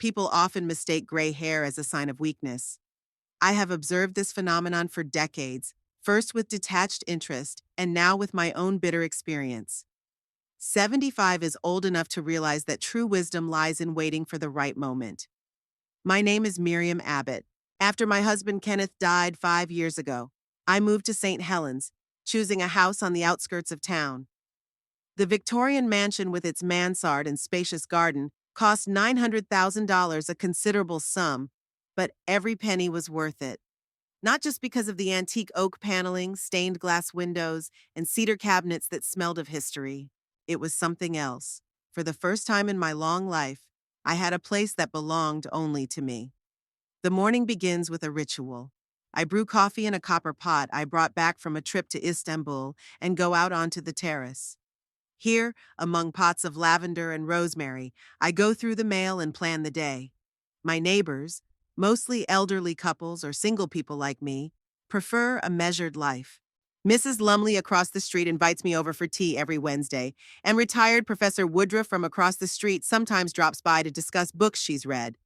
People often mistake gray hair as a sign of weakness. I have observed this phenomenon for decades, first with detached interest and now with my own bitter experience. 75 is old enough to realize that true wisdom lies in waiting for the right moment. My name is Miriam Abbott. After my husband Kenneth died 5 years ago, I moved to St. Helens, choosing a house on the outskirts of town. The Victorian mansion with its mansard and spacious garden cost $900,000, a considerable sum, but every penny was worth it. Not just because of the antique oak paneling, stained glass windows, and cedar cabinets that smelled of history. It was something else. For the first time in my long life, I had a place that belonged only to me. The morning begins with a ritual. I brew coffee in a copper pot I brought back from a trip to Istanbul and go out onto the terrace. Here, among pots of lavender and rosemary, I go through the mail and plan the day. My neighbors, mostly elderly couples or single people like me, prefer a measured life. Mrs. Lumley across the street invites me over for tea every Wednesday, and retired Professor Woodruff from across the street sometimes drops by to discuss books she's read.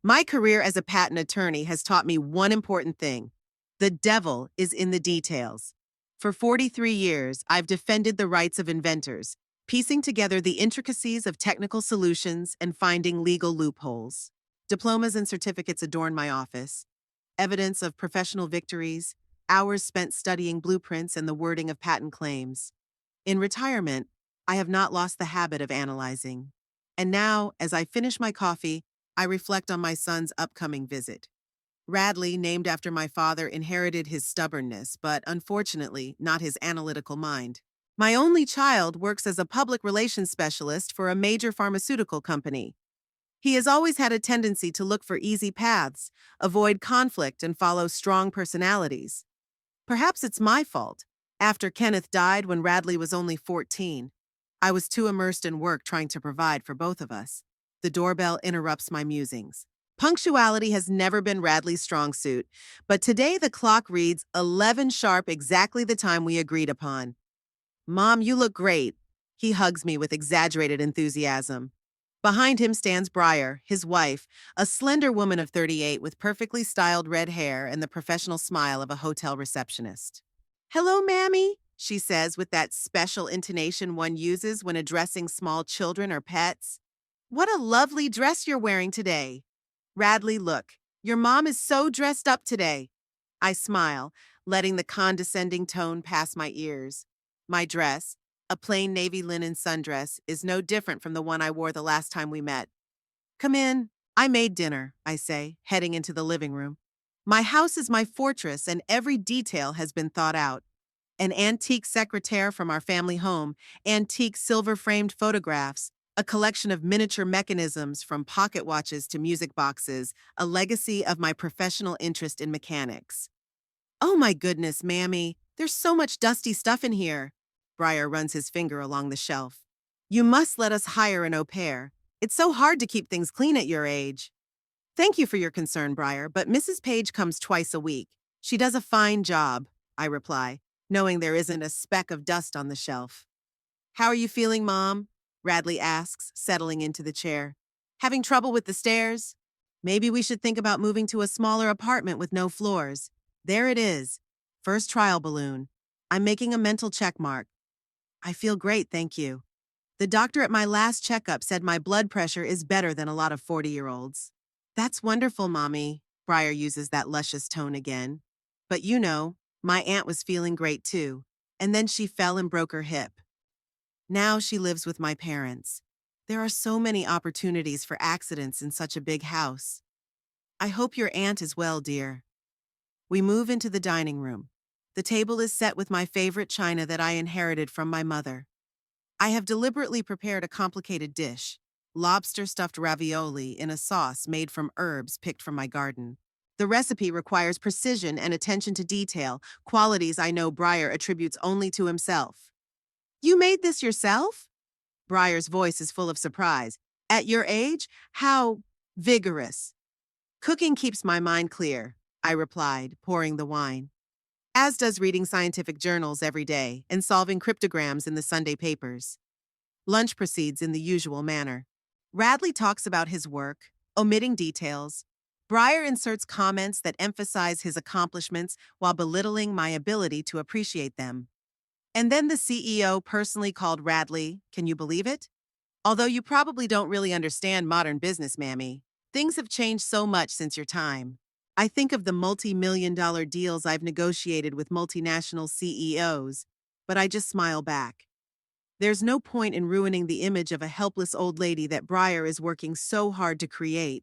My career as a patent attorney has taught me one important thing. The devil is in the details. For 43 years, I've defended the rights of inventors, piecing together the intricacies of technical solutions and finding legal loopholes. Diplomas and certificates adorn my office, evidence of professional victories, hours spent studying blueprints and the wording of patent claims. In retirement, I have not lost the habit of analyzing. And now, as I finish my coffee, I reflect on my son's upcoming visit. Radley, named after my father, inherited his stubbornness, but unfortunately, not his analytical mind. My only child works as a public relations specialist for a major pharmaceutical company. He has always had a tendency to look for easy paths, avoid conflict, and follow strong personalities. Perhaps it's my fault. After Kenneth died when Radley was only 14, I was too immersed in work trying to provide for both of us. The doorbell interrupts my musings. Punctuality has never been Radley's strong suit, but today the clock reads 11 sharp, exactly the time we agreed upon. Mom, you look great. He hugs me with exaggerated enthusiasm. Behind him stands Briar, his wife, a slender woman of 38 with perfectly styled red hair and the professional smile of a hotel receptionist. "Hello, Mammy," she says with that special intonation one uses when addressing small children or pets. "What a lovely dress you're wearing today." "Radley, look, your mom is so dressed up today." I smile, letting the condescending tone pass my ears. My dress, a plain navy linen sundress, is no different from the one I wore the last time we met. "Come in. I made dinner," I say, heading into the living room. My house is my fortress, and every detail has been thought out. An antique secretaire from our family home, antique silver-framed photographs, a collection of miniature mechanisms from pocket watches to music boxes, a legacy of my professional interest in mechanics. "Oh my goodness, Mammy, there's so much dusty stuff in here." Briar runs his finger along the shelf. "You must let us hire an au pair. It's so hard to keep things clean at your age." "Thank you for your concern, Briar, but Mrs. Page comes twice a week. She does a fine job," I reply, knowing there isn't a speck of dust on the shelf. "How are you feeling, Mom?" Radley asks, settling into the chair. "Having trouble with the stairs? Maybe we should think about moving to a smaller apartment with no floors." There it is. First trial balloon. I'm making a mental check mark. "I feel great, thank you. The doctor at my last checkup said my blood pressure is better than a lot of 40-year-olds. "That's wonderful, Mommy." Briar uses that luscious tone again. "But you know, my aunt was feeling great too, and then she fell and broke her hip. Now she lives with my parents. There are so many opportunities for accidents in such a big house. I hope your aunt is well, dear." We move into the dining room. The table is set with my favorite china that I inherited from my mother. I have deliberately prepared a complicated dish, lobster-stuffed ravioli in a sauce made from herbs picked from my garden. The recipe requires precision and attention to detail, qualities I know Briar attributes only to himself. "You made this yourself?" Briar's voice is full of surprise. "At your age? How vigorous." "Cooking keeps my mind clear," I replied, pouring the wine. "As does reading scientific journals every day and solving cryptograms in the Sunday papers." Lunch proceeds in the usual manner. Radley talks about his work. Omitting details, Breyer inserts comments that emphasize his accomplishments while belittling my ability to appreciate them. And then the CEO personally called Radley, can you believe it? Although you probably don't really understand modern business, Mammy, things have changed so much since your time. I think of the multi-million-dollar deals I've negotiated with multinational CEOs, but I just smile back. There's no point in ruining the image of a helpless old lady that Breyer is working so hard to create.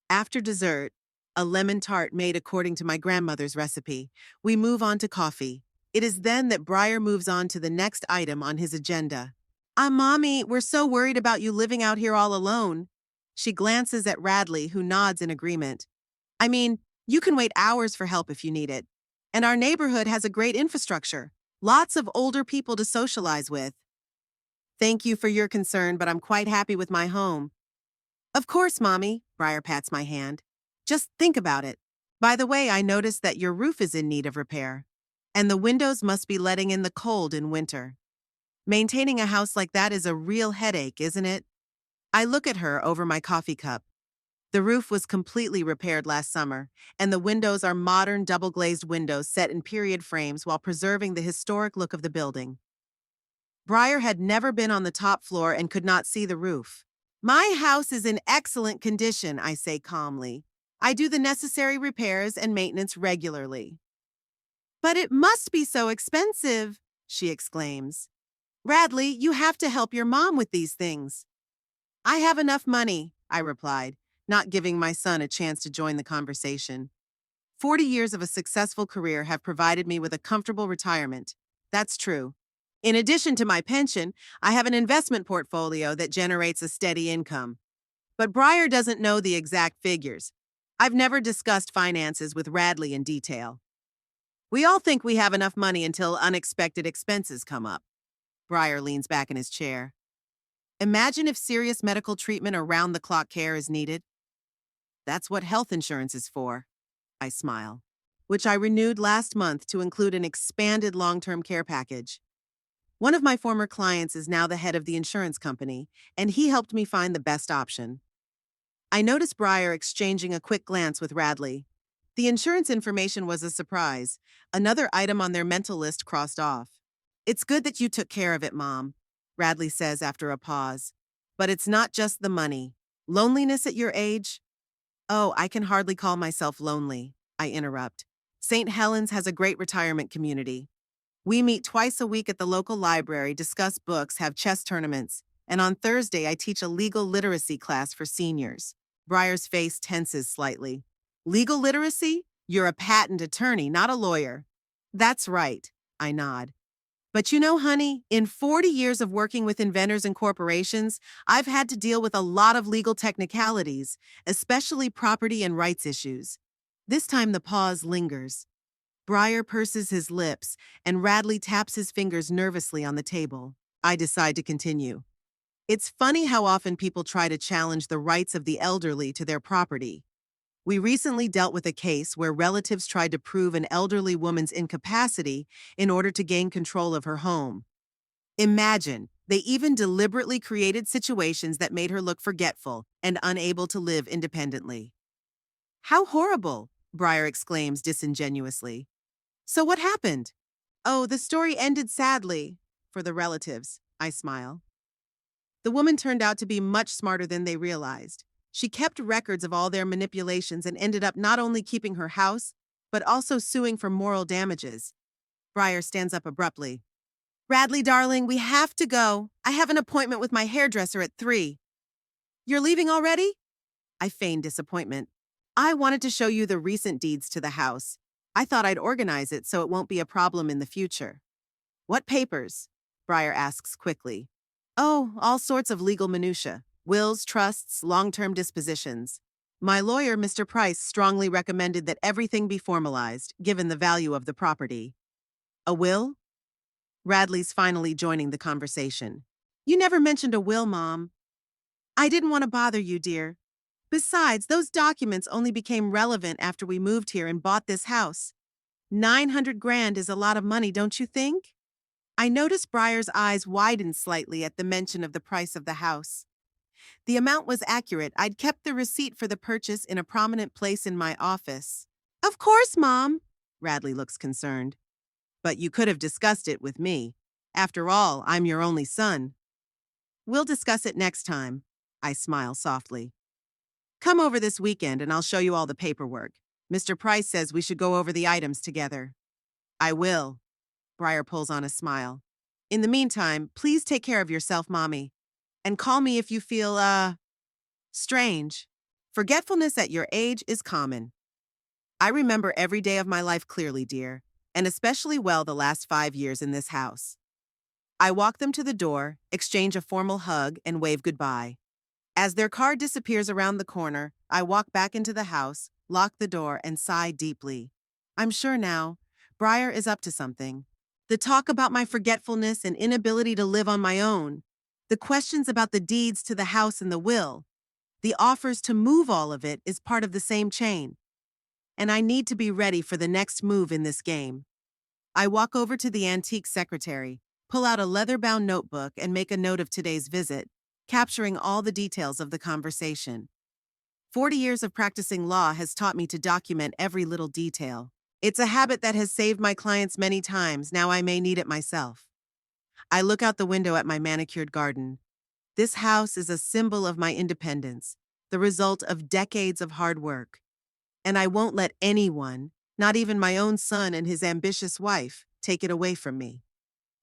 After dessert, a lemon tart made according to my grandmother's recipe, we move on to coffee. It is then that Breyer moves on to the next item on his agenda. Mommy, we're so worried about you living out here all alone. She glances at Radley, who nods in agreement. I mean, you can wait hours for help if you need it. And our neighborhood has a great infrastructure. Lots of older people to socialize with. Thank you for your concern, but I'm quite happy with my home. Of course, Mommy, Breyer pats my hand. Just think about it. By the way, I noticed that your roof is in need of repair. And the windows must be letting in the cold in winter. Maintaining a house like that is a real headache, isn't it? I look at her over my coffee cup. The roof was completely repaired last summer, and the windows are modern double-glazed windows set in period frames while preserving the historic look of the building. Breyer had never been on the top floor and could not see the roof. My house is in excellent condition, I say calmly. I do the necessary repairs and maintenance regularly. But it must be so expensive, she exclaims. Radley, you have to help your mom with these things. I have enough money, I replied, not giving my son a chance to join the conversation. 40 years of a successful career have provided me with a comfortable retirement. That's true. In addition to my pension, I have an investment portfolio that generates a steady income. But Breyer doesn't know the exact figures. I've never discussed finances with Radley in detail. We all think we have enough money until unexpected expenses come up. Breyer leans back in his chair. Imagine if serious medical treatment or round-the-clock care is needed. That's what health insurance is for. I smile. Which I renewed last month to include an expanded long-term care package. One of my former clients is now the head of the insurance company, and he helped me find the best option. I noticed Breyer exchanging a quick glance with Radley. The insurance information was a surprise, another item on their mental list crossed off. It's good that you took care of it, Mom, Radley says after a pause. But it's not just the money. Loneliness at your age? Oh, I can hardly call myself lonely, I interrupt. St. Helens has a great retirement community. We meet twice a week at the local library, discuss books, have chess tournaments, and on Thursday I teach a legal literacy class for seniors. Breyer's face tenses slightly. Legal literacy? You're a patent attorney, not a lawyer. That's right, I nod. But you know, honey, in 40 years of working with inventors and corporations, I've had to deal with a lot of legal technicalities, especially property and rights issues. This time the pause lingers. Breyer purses his lips, and Radley taps his fingers nervously on the table. I decide to continue. It's funny how often people try to challenge the rights of the elderly to their property. We recently dealt with a case where relatives tried to prove an elderly woman's incapacity in order to gain control of her home. Imagine, they even deliberately created situations that made her look forgetful and unable to live independently. How horrible, Breyer exclaims disingenuously. So what happened? Oh, the story ended sadly. For the relatives, I smile. The woman turned out to be much smarter than they realized. She kept records of all their manipulations and ended up not only keeping her house, but also suing for moral damages. Breyer stands up abruptly. Radley, darling, we have to go. I have an appointment with my hairdresser at 3. You're leaving already? I feign disappointment. I wanted to show you the recent deeds to the house. I thought I'd organize it so it won't be a problem in the future. What papers? Breyer asks quickly. Oh, all sorts of legal minutia. Wills, trusts, long-term dispositions. My lawyer, Mr. Price, strongly recommended that everything be formalized, given the value of the property. A will? Radley's finally joining the conversation. You never mentioned a will, Mom. I didn't want to bother you, dear. Besides, those documents only became relevant after we moved here and bought this house. 900 grand is a lot of money, don't you think? I noticed Breyer's eyes widen slightly at the mention of the price of the house. The amount was accurate. I'd kept the receipt for the purchase in a prominent place in my office. Of course, Mom. Radley looks concerned. But you could have discussed it with me. After all, I'm your only son. We'll discuss it next time. I smile softly. Come over this weekend and I'll show you all the paperwork. Mr. Price says we should go over the items together. I will. Briar pulls on a smile. In the meantime, please take care of yourself, Mommy. And call me if you feel, strange. Forgetfulness at your age is common. I remember every day of my life clearly, dear, and especially well the last 5 years in this house. I walk them to the door, exchange a formal hug, and wave goodbye. As their car disappears around the corner, I walk back into the house, lock the door, and sigh deeply. I'm sure now, Briar is up to something. The talk about my forgetfulness and inability to live on my own, the questions about the deeds to the house and the will, the offers to move all of it is part of the same chain. And I need to be ready for the next move in this game. I walk over to the antique secretary, pull out a leather-bound notebook, and make a note of today's visit, capturing all the details of the conversation. 40 years of practicing law has taught me to document every little detail. It's a habit that has saved my clients many times. Now I may need it myself. I look out the window at my manicured garden. This house is a symbol of my independence, the result of decades of hard work. And I won't let anyone, not even my own son and his ambitious wife, take it away from me.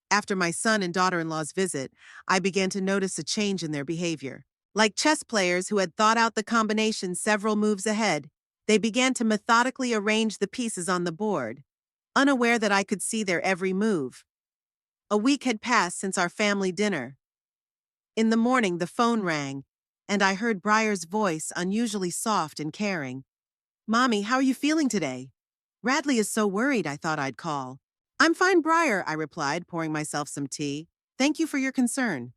After my son and daughter-in-law's visit, I began to notice a change in their behavior. Like chess players who had thought out the combination several moves ahead, they began to methodically arrange the pieces on the board, unaware that I could see their every move. A week had passed since our family dinner. In the morning, the phone rang, and I heard Briar's voice, unusually soft and caring. Mommy, how are you feeling today? Radley is so worried. I thought I'd call. I'm fine, Briar, I replied, pouring myself some tea. Thank you for your concern.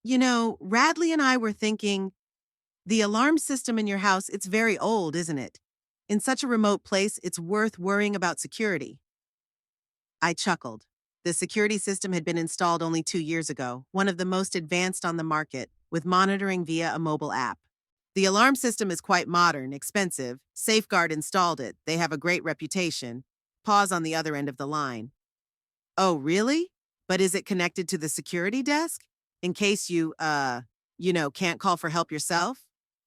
You know, Radley and I were thinking, the alarm system in your house, it's very old, isn't it? In such a remote place, it's worth worrying about security. I chuckled. The security system had been installed only 2 years ago, one of the most advanced on the market, with monitoring via a mobile app. The alarm system is quite modern, expensive. Safeguard installed it. They have a great reputation. Pause on the other end of the line. Oh, really? But is it connected to the security desk? In case you, can't call for help yourself?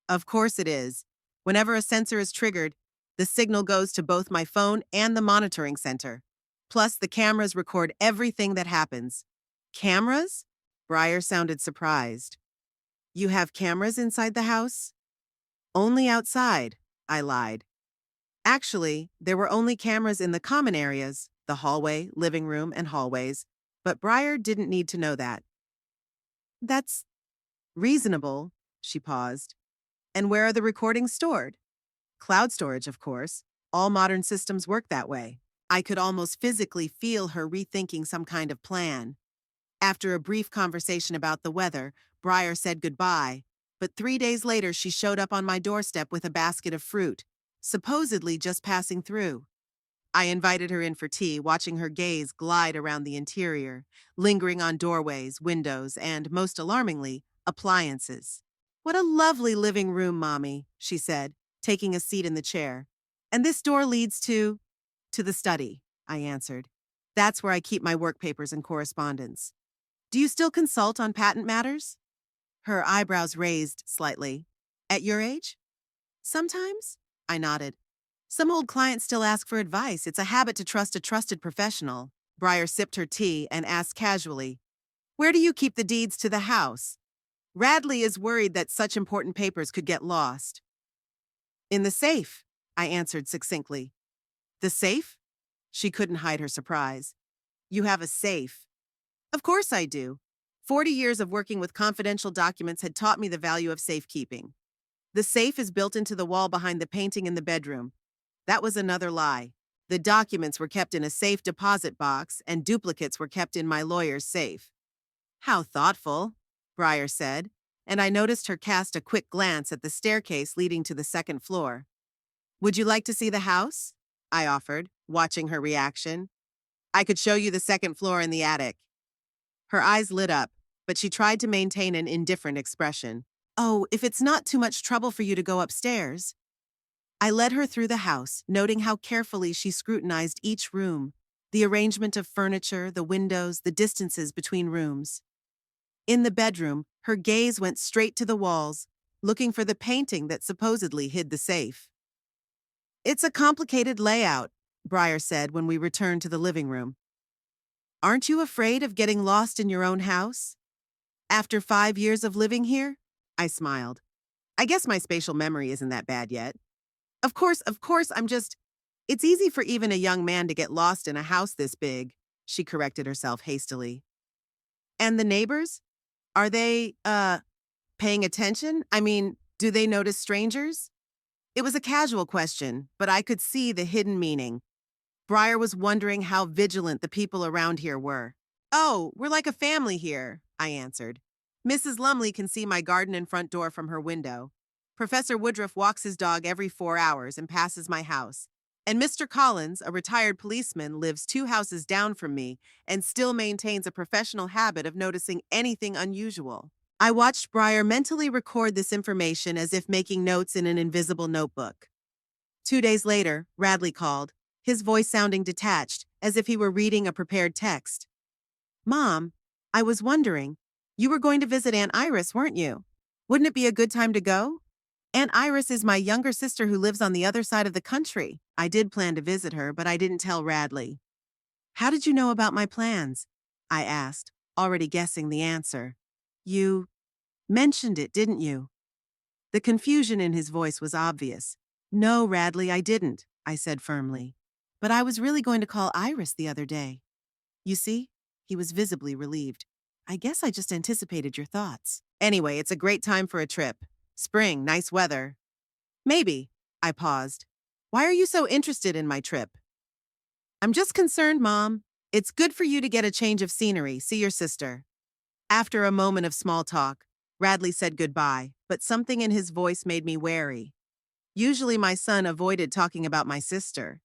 Of course it is. Whenever a sensor is triggered, the signal goes to both my phone and the monitoring center. Plus, the cameras record everything that happens. Cameras? Briar sounded surprised. You have cameras inside the house? Only outside, I lied. Actually, there were only cameras in the common areas, the hallway, living room, and hallways, but Briar didn't need to know that. That's reasonable, she paused. And where are the recordings stored? Cloud storage, of course. All modern systems work that way. I could almost physically feel her rethinking some kind of plan. After a brief conversation about the weather, Briar said goodbye, but 3 days later she showed up on my doorstep with a basket of fruit, supposedly just passing through. I invited her in for tea, watching her gaze glide around the interior, lingering on doorways, windows, and, most alarmingly, appliances. What a lovely living room, Mommy, she said, taking a seat in the chair. And this door leads to the study, I answered. That's where I keep my work papers and correspondence. Do you still consult on patent matters? Her eyebrows raised slightly. At your age? Sometimes, I nodded. Some old clients still ask for advice. It's a habit to trust a trusted professional. Briar sipped her tea and asked casually, where do you keep the deeds to the house? Radley is worried that such important papers could get lost. In the safe, I answered succinctly. The safe? She couldn't hide her surprise. You have a safe. Of course I do. 40 years of working with confidential documents had taught me the value of safekeeping. The safe is built into the wall behind the painting in the bedroom. That was another lie. The documents were kept in a safe deposit box, and duplicates were kept in my lawyer's safe. How thoughtful, Briar said, and I noticed her cast a quick glance at the staircase leading to the second floor. Would you like to see the house? I offered, watching her reaction. I could show you the second floor and the attic. Her eyes lit up, but she tried to maintain an indifferent expression. Oh, if it's not too much trouble for you to go upstairs. I led her through the house, noting how carefully she scrutinized each room, the arrangement of furniture, the windows, the distances between rooms. In the bedroom, her gaze went straight to the walls, looking for the painting that supposedly hid the safe. It's a complicated layout, Breyer said when we returned to the living room. Aren't you afraid of getting lost in your own house? After 5 years of living here? I smiled. I guess my spatial memory isn't that bad yet. Of course, it's easy for even a young man to get lost in a house this big, she corrected herself hastily. And the neighbors? Are they, paying attention? I mean, do they notice strangers? It was a casual question, but I could see the hidden meaning. Breyer was wondering how vigilant the people around here were. Oh, we're like a family here, I answered. Mrs. Lumley can see my garden and front door from her window. Professor Woodruff walks his dog every 4 hours and passes my house. And Mr. Collins, a retired policeman, lives 2 houses down from me and still maintains a professional habit of noticing anything unusual. I watched Breyer mentally record this information as if making notes in an invisible notebook. 2 days later, Radley called, his voice sounding detached, as if he were reading a prepared text. Mom, I was wondering, you were going to visit Aunt Iris, weren't you? Wouldn't it be a good time to go? Aunt Iris is my younger sister who lives on the other side of the country. I did plan to visit her, but I didn't tell Radley. How did you know about my plans? I asked, already guessing the answer. You mentioned it, didn't you? The confusion in his voice was obvious. No, Radley, I didn't, I said firmly. But I was really going to call Iris the other day. You see? He was visibly relieved. I guess I just anticipated your thoughts. Anyway, it's a great time for a trip. Spring, nice weather. Maybe. I paused. Why are you so interested in my trip? I'm just concerned, Mom. It's good for you to get a change of scenery, see your sister. After a moment of small talk, Radley said goodbye, but something in his voice made me wary. Usually my son avoided talking about my sister.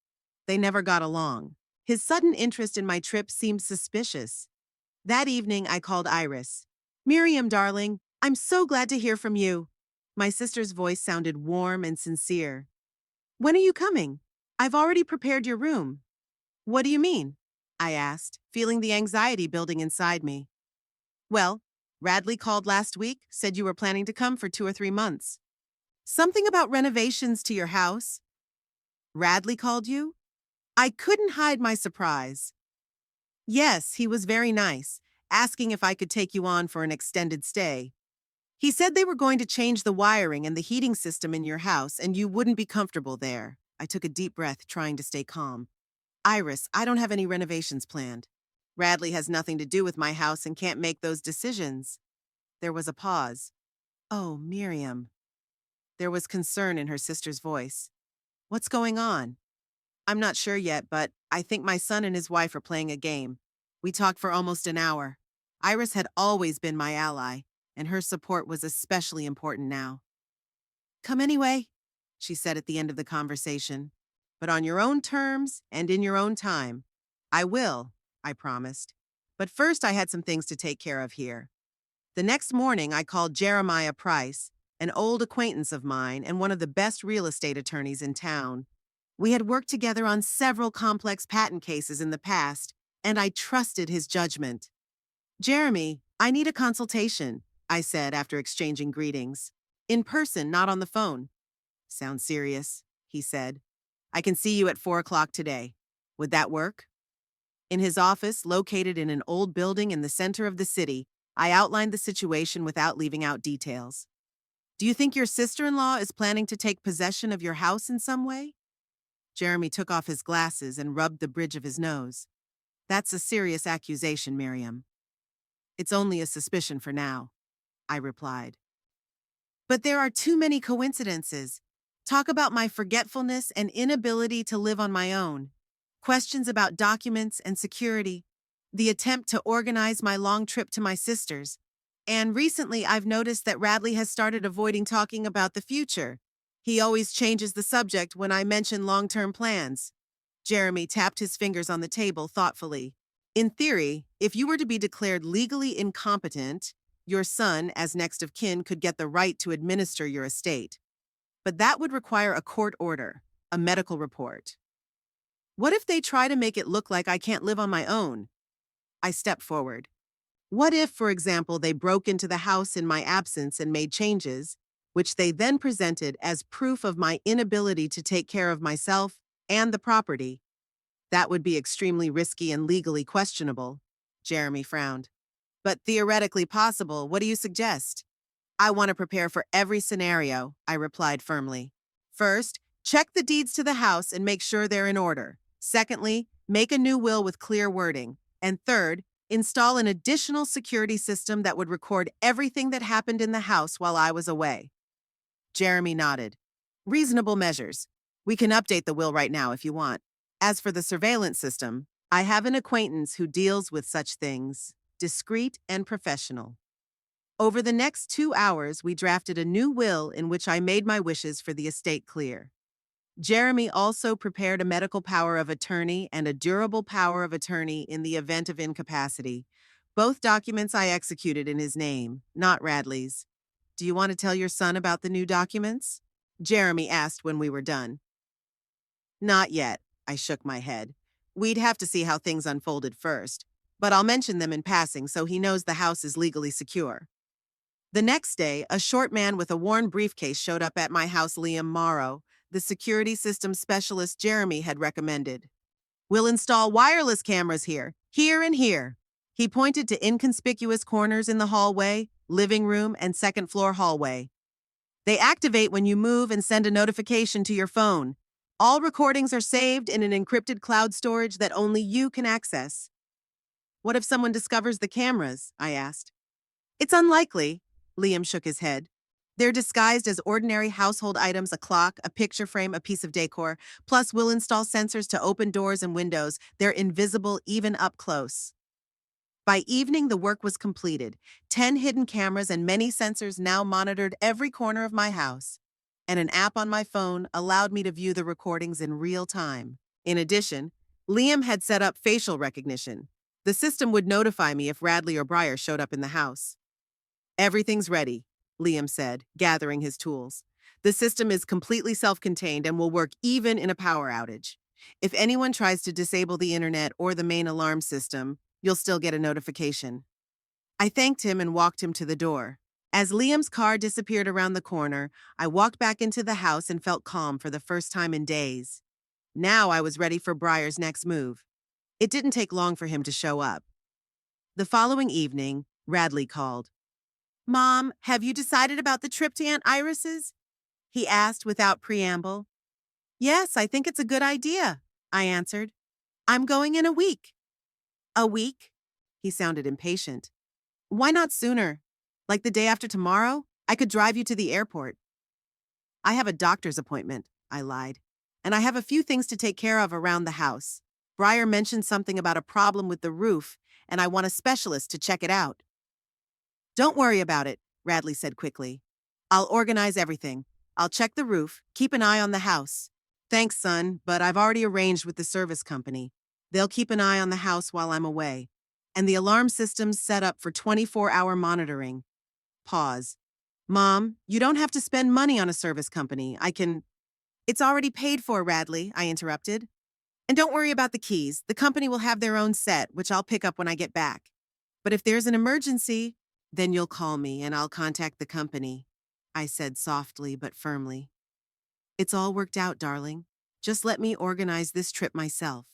They never got along. His sudden interest in my trip seemed suspicious. That evening, I called Iris. Miriam, darling, I'm so glad to hear from you. My sister's voice sounded warm and sincere. When are you coming? I've already prepared your room. What do you mean? I asked, feeling the anxiety building inside me. Well, Radley called last week, said you were planning to come for 2 or 3 months. Something about renovations to your house. Radley called you? I couldn't hide my surprise. Yes, he was very nice, asking if I could take you on for an extended stay. He said they were going to change the wiring and the heating system in your house and you wouldn't be comfortable there. I took a deep breath, trying to stay calm. Iris, I don't have any renovations planned. Radley has nothing to do with my house and can't make those decisions. There was a pause. Oh, Miriam. There was concern in her sister's voice. What's going on? I'm not sure yet, but I think my son and his wife are playing a game. We talked for almost an hour. Iris had always been my ally, and her support was especially important now. Come anyway, she said at the end of the conversation, but on your own terms and in your own time. I will, I promised. But first I had some things to take care of here. The next morning I called Jeremiah Price, an old acquaintance of mine and one of the best real estate attorneys in town. We had worked together on several complex patent cases in the past, and I trusted his judgment. Jeremy, I need a consultation, I said after exchanging greetings. In person, not on the phone. Sounds serious, he said. I can see you at 4 o'clock today. Would that work? In his office, located in an old building in the center of the city, I outlined the situation without leaving out details. Do you think your sister-in-law is planning to take possession of your house in some way? Jeremy took off his glasses and rubbed the bridge of his nose. That's a serious accusation, Miriam. It's only a suspicion for now, I replied. But there are too many coincidences. Talk about my forgetfulness and inability to live on my own. Questions about documents and security. The attempt to organize my long trip to my sister's. And recently I've noticed that Radley has started avoiding talking about the future. He always changes the subject when I mention long-term plans. Jeremy tapped his fingers on the table thoughtfully. In theory, if you were to be declared legally incompetent, Your son, as next of kin, could get the right to administer your estate. But that would require a court order, a medical report. What if they try to make it look like I can't live on my own? I stepped forward. What if, for example, they broke into the house in my absence and made changes, which they then presented as proof of my inability to take care of myself and the property? That would be extremely risky and legally questionable. Jeremy frowned. But theoretically possible, what do you suggest? I want to prepare for every scenario, I replied firmly. First, check the deeds to the house and make sure they're in order. Secondly, make a new will with clear wording. And third, install an additional security system that would record everything that happened in the house while I was away. Jeremy nodded. Reasonable measures. We can update the will right now if you want. As for the surveillance system, I have an acquaintance who deals with such things, discreet and professional. Over the next 2 hours, we drafted a new will in which I made my wishes for the estate clear. Jeremy also prepared a medical power of attorney and a durable power of attorney in the event of incapacity. Both documents I executed in his name, not Radley's. Do you want to tell your son about the new documents? Jeremy asked when we were done. Not yet, I shook my head. We'd have to see how things unfolded first, but I'll mention them in passing so he knows the house is legally secure. The next day, a short man with a worn briefcase showed up at my house. Liam Morrow, the security system specialist Jeremy had recommended. We'll install wireless cameras here and here. He pointed to inconspicuous corners in the hallway, living room, and second-floor hallway. They activate when you move and send a notification to your phone. All recordings are saved in an encrypted cloud storage that only you can access. What if someone discovers the cameras? I asked. It's unlikely, Liam shook his head. They're disguised as ordinary household items, a clock, a picture frame, a piece of decor. Plus, we'll install sensors to open doors and windows. They're invisible even up close. By evening, the work was completed. 10 hidden cameras and many sensors now monitored every corner of my house. And an app on my phone allowed me to view the recordings in real time. In addition, Liam had set up facial recognition. The system would notify me if Radley or Breyer showed up in the house. Everything's ready, Liam said, gathering his tools. The system is completely self-contained and will work even in a power outage. If anyone tries to disable the internet or the main alarm system, you'll still get a notification. I thanked him and walked him to the door. As Liam's car disappeared around the corner, I walked back into the house and felt calm for the first time in days. Now I was ready for Breyer's next move. It didn't take long for him to show up. The following evening, Radley called. Mom, have you decided about the trip to Aunt Iris's? He asked without preamble. Yes, I think it's a good idea, I answered. I'm going in a week. A week? He sounded impatient. Why not sooner? Like the day after tomorrow? I could drive you to the airport. I have a doctor's appointment, I lied. And I have a few things to take care of around the house. Breyer mentioned something about a problem with the roof, and I want a specialist to check it out. Don't worry about it, Radley said quickly. I'll organize everything. I'll check the roof, keep an eye on the house. Thanks, son, but I've already arranged with the service company. They'll keep an eye on the house while I'm away. And the alarm system's set up for 24-hour monitoring. Pause. Mom, you don't have to spend money on a service company. It's already paid for, Radley, I interrupted. And don't worry about the keys. The company will have their own set, which I'll pick up when I get back. But if there's an emergency, then you'll call me and I'll contact the company, I said softly but firmly. It's all worked out, darling. Just let me organize this trip myself.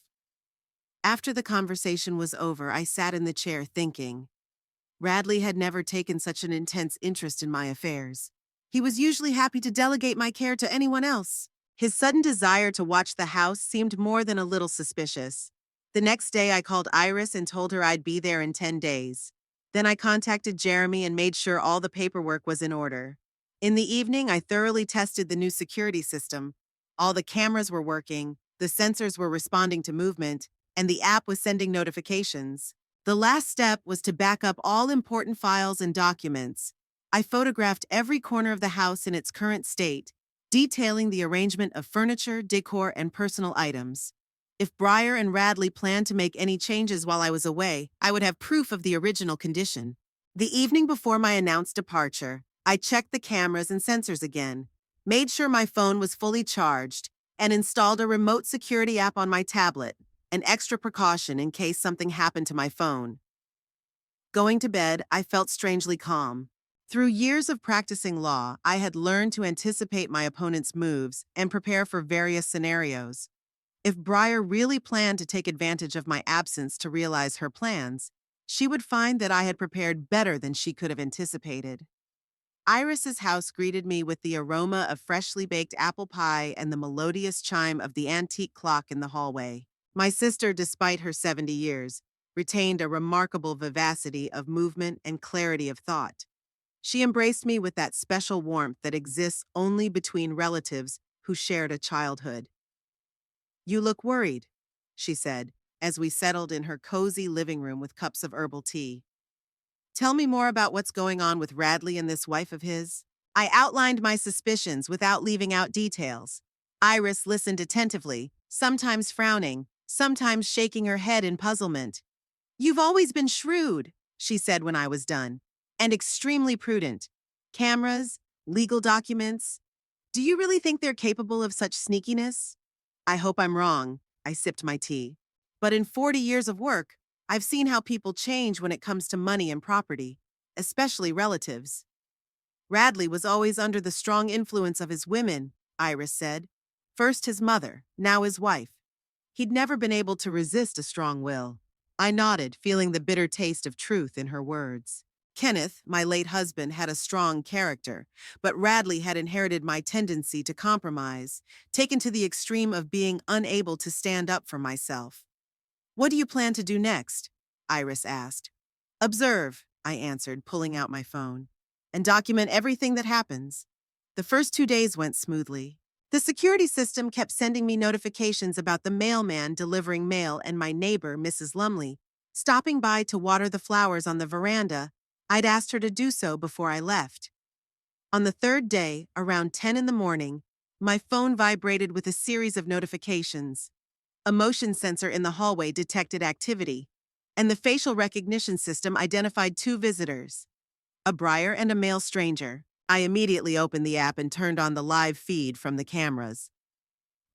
After the conversation was over, I sat in the chair thinking. Radley had never taken such an intense interest in my affairs. He was usually happy to delegate my care to anyone else. His sudden desire to watch the house seemed more than a little suspicious. The next day, I called Iris and told her I'd be there in 10 days. Then I contacted Jeremy and made sure all the paperwork was in order. In the evening, I thoroughly tested the new security system. All the cameras were working, the sensors were responding to movement, and the app was sending notifications. The last step was to back up all important files and documents. I photographed every corner of the house in its current state, detailing the arrangement of furniture, decor, and personal items. If Breyer and Radley planned to make any changes while I was away, I would have proof of the original condition. The evening before my announced departure, I checked the cameras and sensors again, made sure my phone was fully charged, and installed a remote security app on my tablet, an extra precaution in case something happened to my phone. Going to bed, I felt strangely calm. Through years of practicing law, I had learned to anticipate my opponent's moves and prepare for various scenarios. If Breyer really planned to take advantage of my absence to realize her plans, she would find that I had prepared better than she could have anticipated. Iris's house greeted me with the aroma of freshly baked apple pie and the melodious chime of the antique clock in the hallway. My sister, despite her 70 years, retained a remarkable vivacity of movement and clarity of thought. She embraced me with that special warmth that exists only between relatives who shared a childhood. "You look worried," she said, as we settled in her cozy living room with cups of herbal tea. "Tell me more about what's going on with Radley and this wife of his." I outlined my suspicions without leaving out details. Iris listened attentively, sometimes frowning, sometimes shaking her head in puzzlement. "You've always been shrewd," she said when I was done, "and extremely prudent. Cameras, legal documents. Do you really think they're capable of such sneakiness?" "I hope I'm wrong." I sipped my tea. "But in 40 years of work, I've seen how people change when it comes to money and property, especially relatives." "Radley was always under the strong influence of his women," Iris said. "First his mother, now his wife. He'd never been able to resist a strong will." I nodded, feeling the bitter taste of truth in her words. "Kenneth, my late husband, had a strong character, but Radley had inherited my tendency to compromise, taken to the extreme of being unable to stand up for myself." "What do you plan to do next?" Iris asked. "Observe," I answered, pulling out my phone, "and document everything that happens." The first 2 days went smoothly. The security system kept sending me notifications about the mailman delivering mail and my neighbor, Mrs. Lumley, stopping by to water the flowers on the veranda. I'd asked her to do so before I left. On the third day, around 10 in the morning, my phone vibrated with a series of notifications. A motion sensor in the hallway detected activity, and the facial recognition system identified 2 visitors, a Breyer and a male stranger. I immediately opened the app and turned on the live feed from the cameras.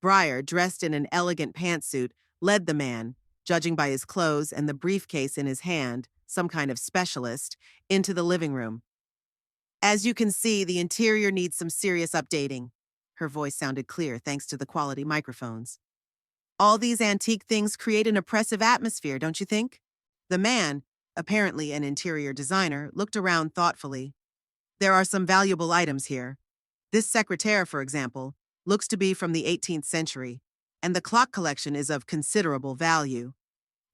Breyer, dressed in an elegant pantsuit, led the man, judging by his clothes and the briefcase in his hand, some kind of specialist, into the living room. "As you can see, the interior needs some serious updating." Her voice sounded clear thanks to the quality microphones. "All these antique things create an oppressive atmosphere, don't you think?" The man, apparently an interior designer, looked around thoughtfully. "There are some valuable items here. This secretaire, for example, looks to be from the 18th century, and the clock collection is of considerable value."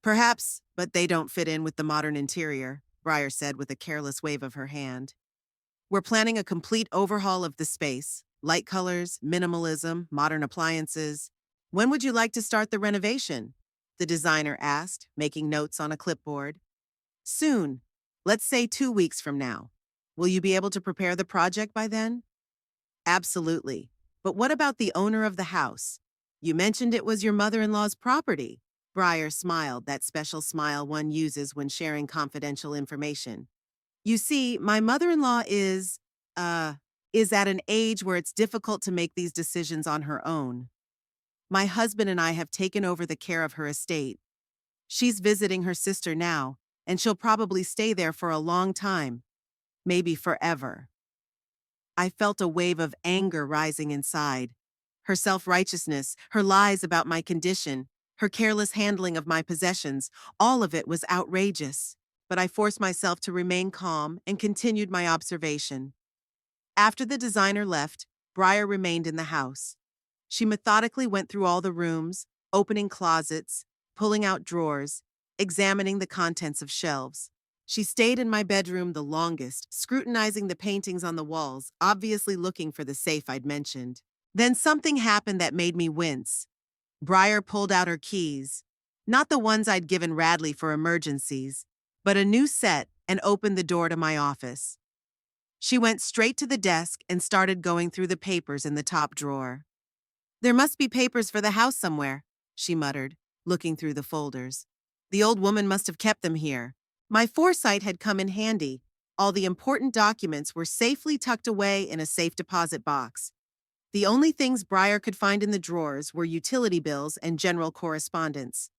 "Perhaps, but they don't fit in with the modern interior," Breyer said with a careless wave of her hand. "We're planning a complete overhaul of the space, light colors, minimalism, modern appliances. When would you like to start the renovation?" the designer asked, making notes on a clipboard. "Soon. Let's say 2 weeks from now. Will you be able to prepare the project by then?" "Absolutely. But what about the owner of the house? You mentioned it was your mother-in-law's property." Breyer smiled, that special smile one uses when sharing confidential information. "You see, my mother-in-law is at an age where it's difficult to make these decisions on her own. My husband and I have taken over the care of her estate. She's visiting her sister now, and she'll probably stay there for a long time, maybe forever." I felt a wave of anger rising inside. Her self-righteousness, her lies about my condition, her careless handling of my possessions, all of it was outrageous. But I forced myself to remain calm and continued my observation. After the designer left, Breyer remained in the house. She methodically went through all the rooms, opening closets, pulling out drawers, examining the contents of shelves. She stayed in my bedroom the longest, scrutinizing the paintings on the walls, obviously looking for the safe I'd mentioned. Then something happened that made me wince. Breyer pulled out her keys, not the ones I'd given Radley for emergencies, but a new set, and opened the door to my office. She went straight to the desk and started going through the papers in the top drawer. "There must be papers for the house somewhere," she muttered, looking through the folders. "The old woman must have kept them here." My foresight had come in handy. All the important documents were safely tucked away in a safe deposit box. The only things Breyer could find in the drawers were utility bills and general correspondence.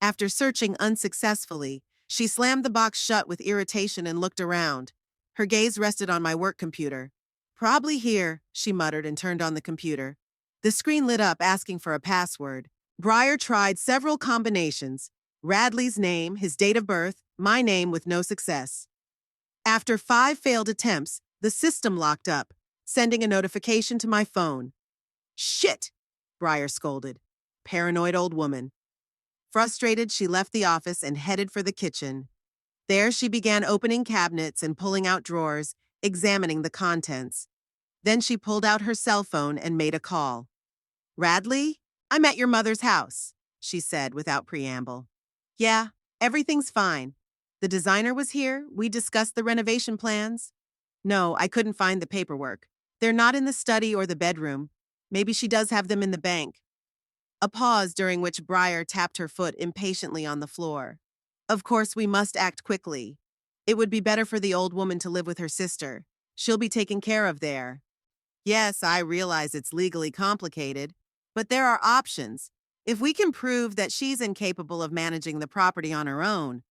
After searching unsuccessfully, she slammed the box shut with irritation and looked around. Her gaze rested on my work computer. "Probably here," she muttered and turned on the computer. The screen lit up asking for a password. Breyer tried several combinations: Radley's name, his date of birth, my name, with no success. After 5 failed attempts, the system locked up, sending a notification to my phone. "Shit!" Breyer scolded. Paranoid old woman. Frustrated, she left the office and headed for the kitchen. There she began opening cabinets and pulling out drawers, examining the contents. Then she pulled out her cell phone and made a call. "Radley, I'm at your mother's house," she said without preamble. "Yeah, everything's fine. The designer was here, we discussed the renovation plans." "No, I couldn't find the paperwork. They're not in the study or the bedroom. Maybe she does have them in the bank." A pause during which Breyer tapped her foot impatiently on the floor. "Of course, we must act quickly. It would be better for the old woman to live with her sister. She'll be taken care of there." "Yes, I realize it's legally complicated, but there are options. If we can prove that she's incapable of managing the property on her own."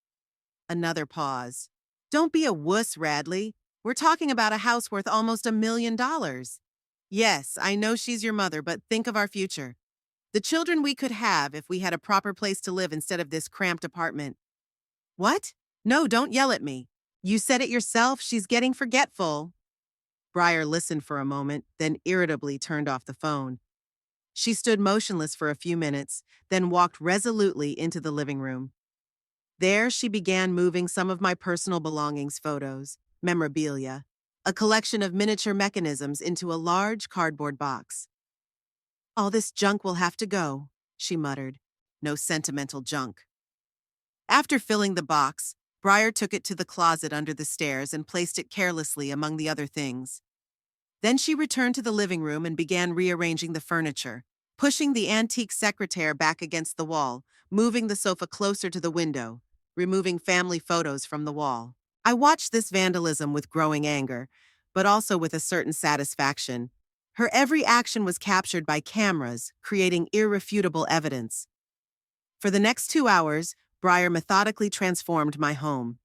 Another pause. "Don't be a wuss, Radley. We're talking about a house worth almost $1 million. Yes, I know she's your mother, but think of our future. The children we could have if we had a proper place to live instead of this cramped apartment." "What? No, don't yell at me. You said it yourself, she's getting forgetful." Breyer listened for a moment, then irritably turned off the phone. She stood motionless for a few minutes, then walked resolutely into the living room. There she began moving some of my personal belongings, photos, memorabilia, a collection of miniature mechanisms into a large cardboard box. "All this junk will have to go," she muttered. "No sentimental junk." After filling the box, Breyer took it to the closet under the stairs and placed it carelessly among the other things. Then she returned to the living room and began rearranging the furniture, pushing the antique secretaire back against the wall, moving the sofa closer to the window, removing family photos from the wall. I watched this vandalism with growing anger, but also with a certain satisfaction. Her every action was captured by cameras, creating irrefutable evidence. For the next 2 hours, Breyer methodically transformed my home.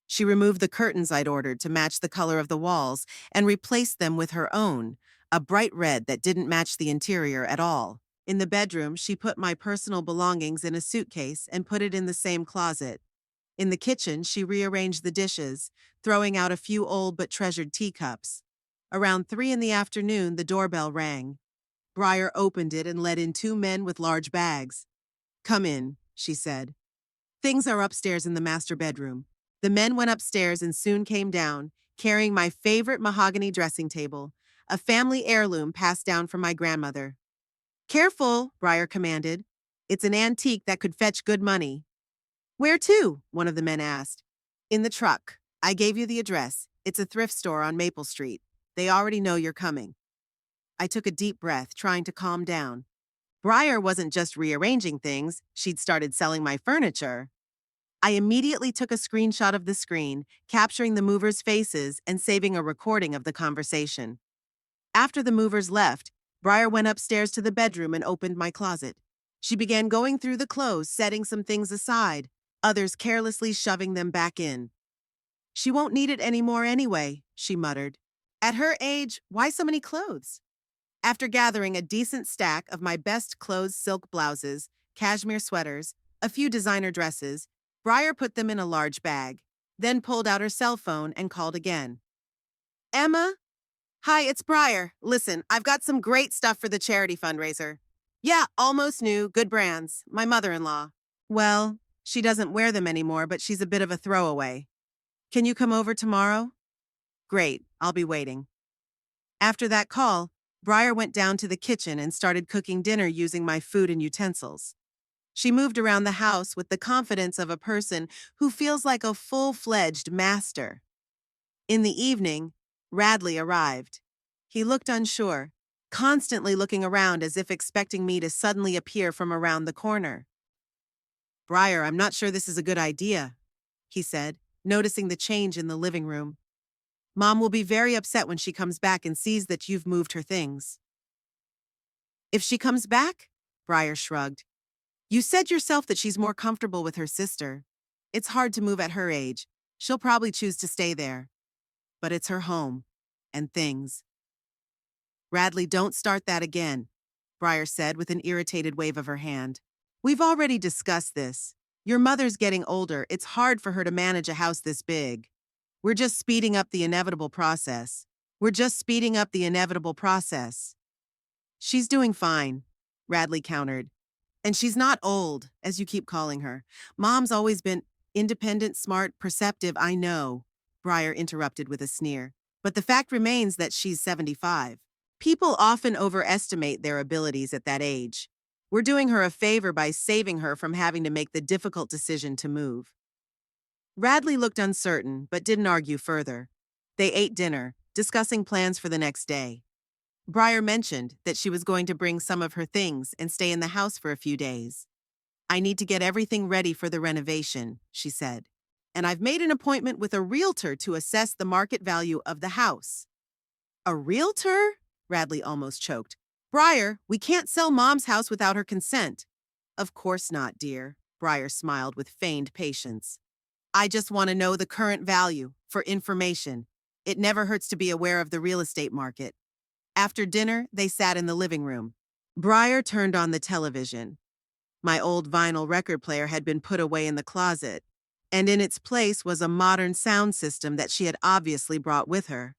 She removed the curtains I'd ordered to match the color of the walls and replaced them with her own, a bright red that didn't match the interior at all. In the bedroom, she put my personal belongings in a suitcase and put it in the same closet. In the kitchen, she rearranged the dishes, throwing out a few old but treasured teacups. Around 3 in the afternoon, the doorbell rang. Breyer opened it and let in 2 men with large bags. "Come in," she said. "Things are upstairs in the master bedroom." The men went upstairs and soon came down, carrying my favorite mahogany dressing table, a family heirloom passed down from my grandmother. "Careful," Breyer commanded. "It's an antique that could fetch good money." "Where to?" one of the men asked. "In the truck. I gave you the address. It's a thrift store on Maple Street. They already know you're coming." I took a deep breath, trying to calm down. Breyer wasn't just rearranging things, she'd started selling my furniture. I immediately took a screenshot of the screen, capturing the movers' faces and saving a recording of the conversation. After the movers left, Breyer went upstairs to the bedroom and opened my closet. She began going through the clothes, setting some things aside, others carelessly shoving them back in. "She won't need it anymore anyway," she muttered. "At her age, why so many clothes?" After gathering a decent stack of my best clothes, silk blouses, cashmere sweaters, a few designer dresses, Breyer put them in a large bag, then pulled out her cell phone and called again. "Emma? Hi, it's Breyer. Listen, I've got some great stuff for the charity fundraiser." "Yeah, almost new, good brands. My mother-in-law." "Well, she doesn't wear them anymore, but she's a bit of a throwaway. Can you come over tomorrow?" "Great, I'll be waiting." After that call, Breyer went down to the kitchen and started cooking dinner using my food and utensils. She moved around the house with the confidence of a person who feels like a full-fledged master. In the evening, Radley arrived. He looked unsure, constantly looking around as if expecting me to suddenly appear from around the corner. "Breyer, I'm not sure this is a good idea," he said. noticing the change in the living room. Mom will be very upset when she comes back and sees that you've moved her things. If she comes back? Briar shrugged. You said yourself that she's more comfortable with her sister. It's hard to move at her age. She'll probably choose to stay there. But it's her home. And things. Radley, don't start that again, Briar said with an irritated wave of her hand. We've already discussed this. Your mother's getting older. It's hard for her to manage a house this big. We're just speeding up the inevitable process. We're just speeding up the inevitable process. She's doing fine, Radley countered. And she's not old, as you keep calling her. Mom's always been independent, smart, perceptive, I know, Briar interrupted with a sneer. But the fact remains that she's 75. People often overestimate their abilities at that age. We're doing her a favor by saving her from having to make the difficult decision to move. Radley looked uncertain, but didn't argue further. They ate dinner, discussing plans for the next day. Briar mentioned that she was going to bring some of her things and stay in the house for a few days. I need to get everything ready for the renovation, she said. And I've made an appointment with a realtor to assess the market value of the house. A realtor? Radley almost choked. Briar, we can't sell Mom's house without her consent. Of course not, dear, Briar smiled with feigned patience. I just want to know the current value, for information. It never hurts to be aware of the real estate market. After dinner, they sat in the living room. Briar turned on the television. My old vinyl record player had been put away in the closet, and in its place was a modern sound system that she had obviously brought with her.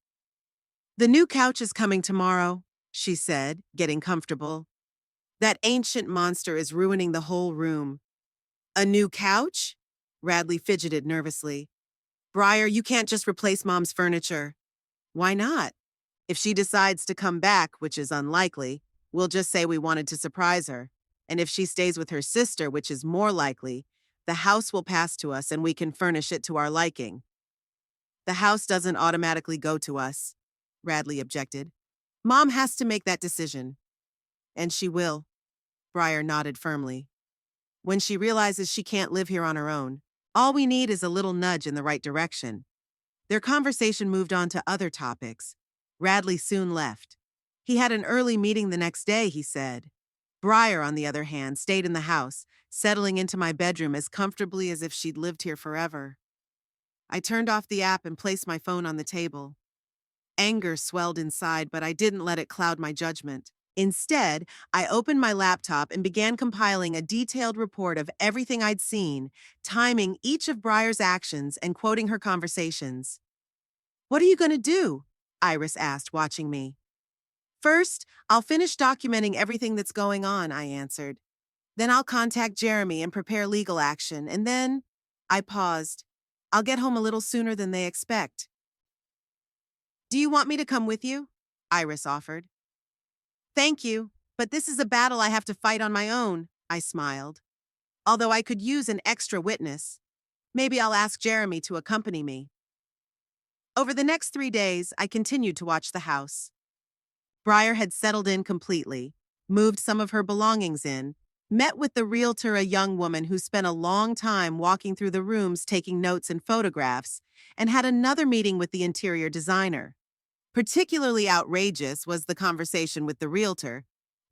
The new couch is coming tomorrow, she said, getting comfortable. That ancient monster is ruining the whole room. A new couch? Radley fidgeted nervously. Briar, you can't just replace Mom's furniture. Why not? If she decides to come back, which is unlikely, we'll just say we wanted to surprise her. And if she stays with her sister, which is more likely, the house will pass to us and we can furnish it to our liking. The house doesn't automatically go to us, Radley objected. Mom has to make that decision. And she will, Briar nodded firmly. When she realizes she can't live here on her own, all we need is a little nudge in the right direction. Their conversation moved on to other topics. Radley soon left. He had an early meeting the next day, he said. Briar, on the other hand, stayed in the house, settling into my bedroom as comfortably as if she'd lived here forever. I turned off the app and placed my phone on the table. Anger swelled inside, but I didn't let it cloud my judgment. Instead, I opened my laptop and began compiling a detailed report of everything I'd seen, timing each of Briar's actions and quoting her conversations. What are you going to do? Iris asked, watching me. First, I'll finish documenting everything that's going on, I answered. Then I'll contact Jeremy and prepare legal action, and then… I paused. I'll get home a little sooner than they expect. Do you want me to come with you? Iris offered. Thank you, but this is a battle I have to fight on my own, I smiled. Although I could use an extra witness. Maybe I'll ask Jeremy to accompany me. Over the next 3 days, I continued to watch the house. Briar had settled in completely, moved some of her belongings in, met with the realtor, a young woman who spent a long time walking through the rooms taking notes and photographs, and had another meeting with the interior designer. Particularly outrageous was the conversation with the realtor,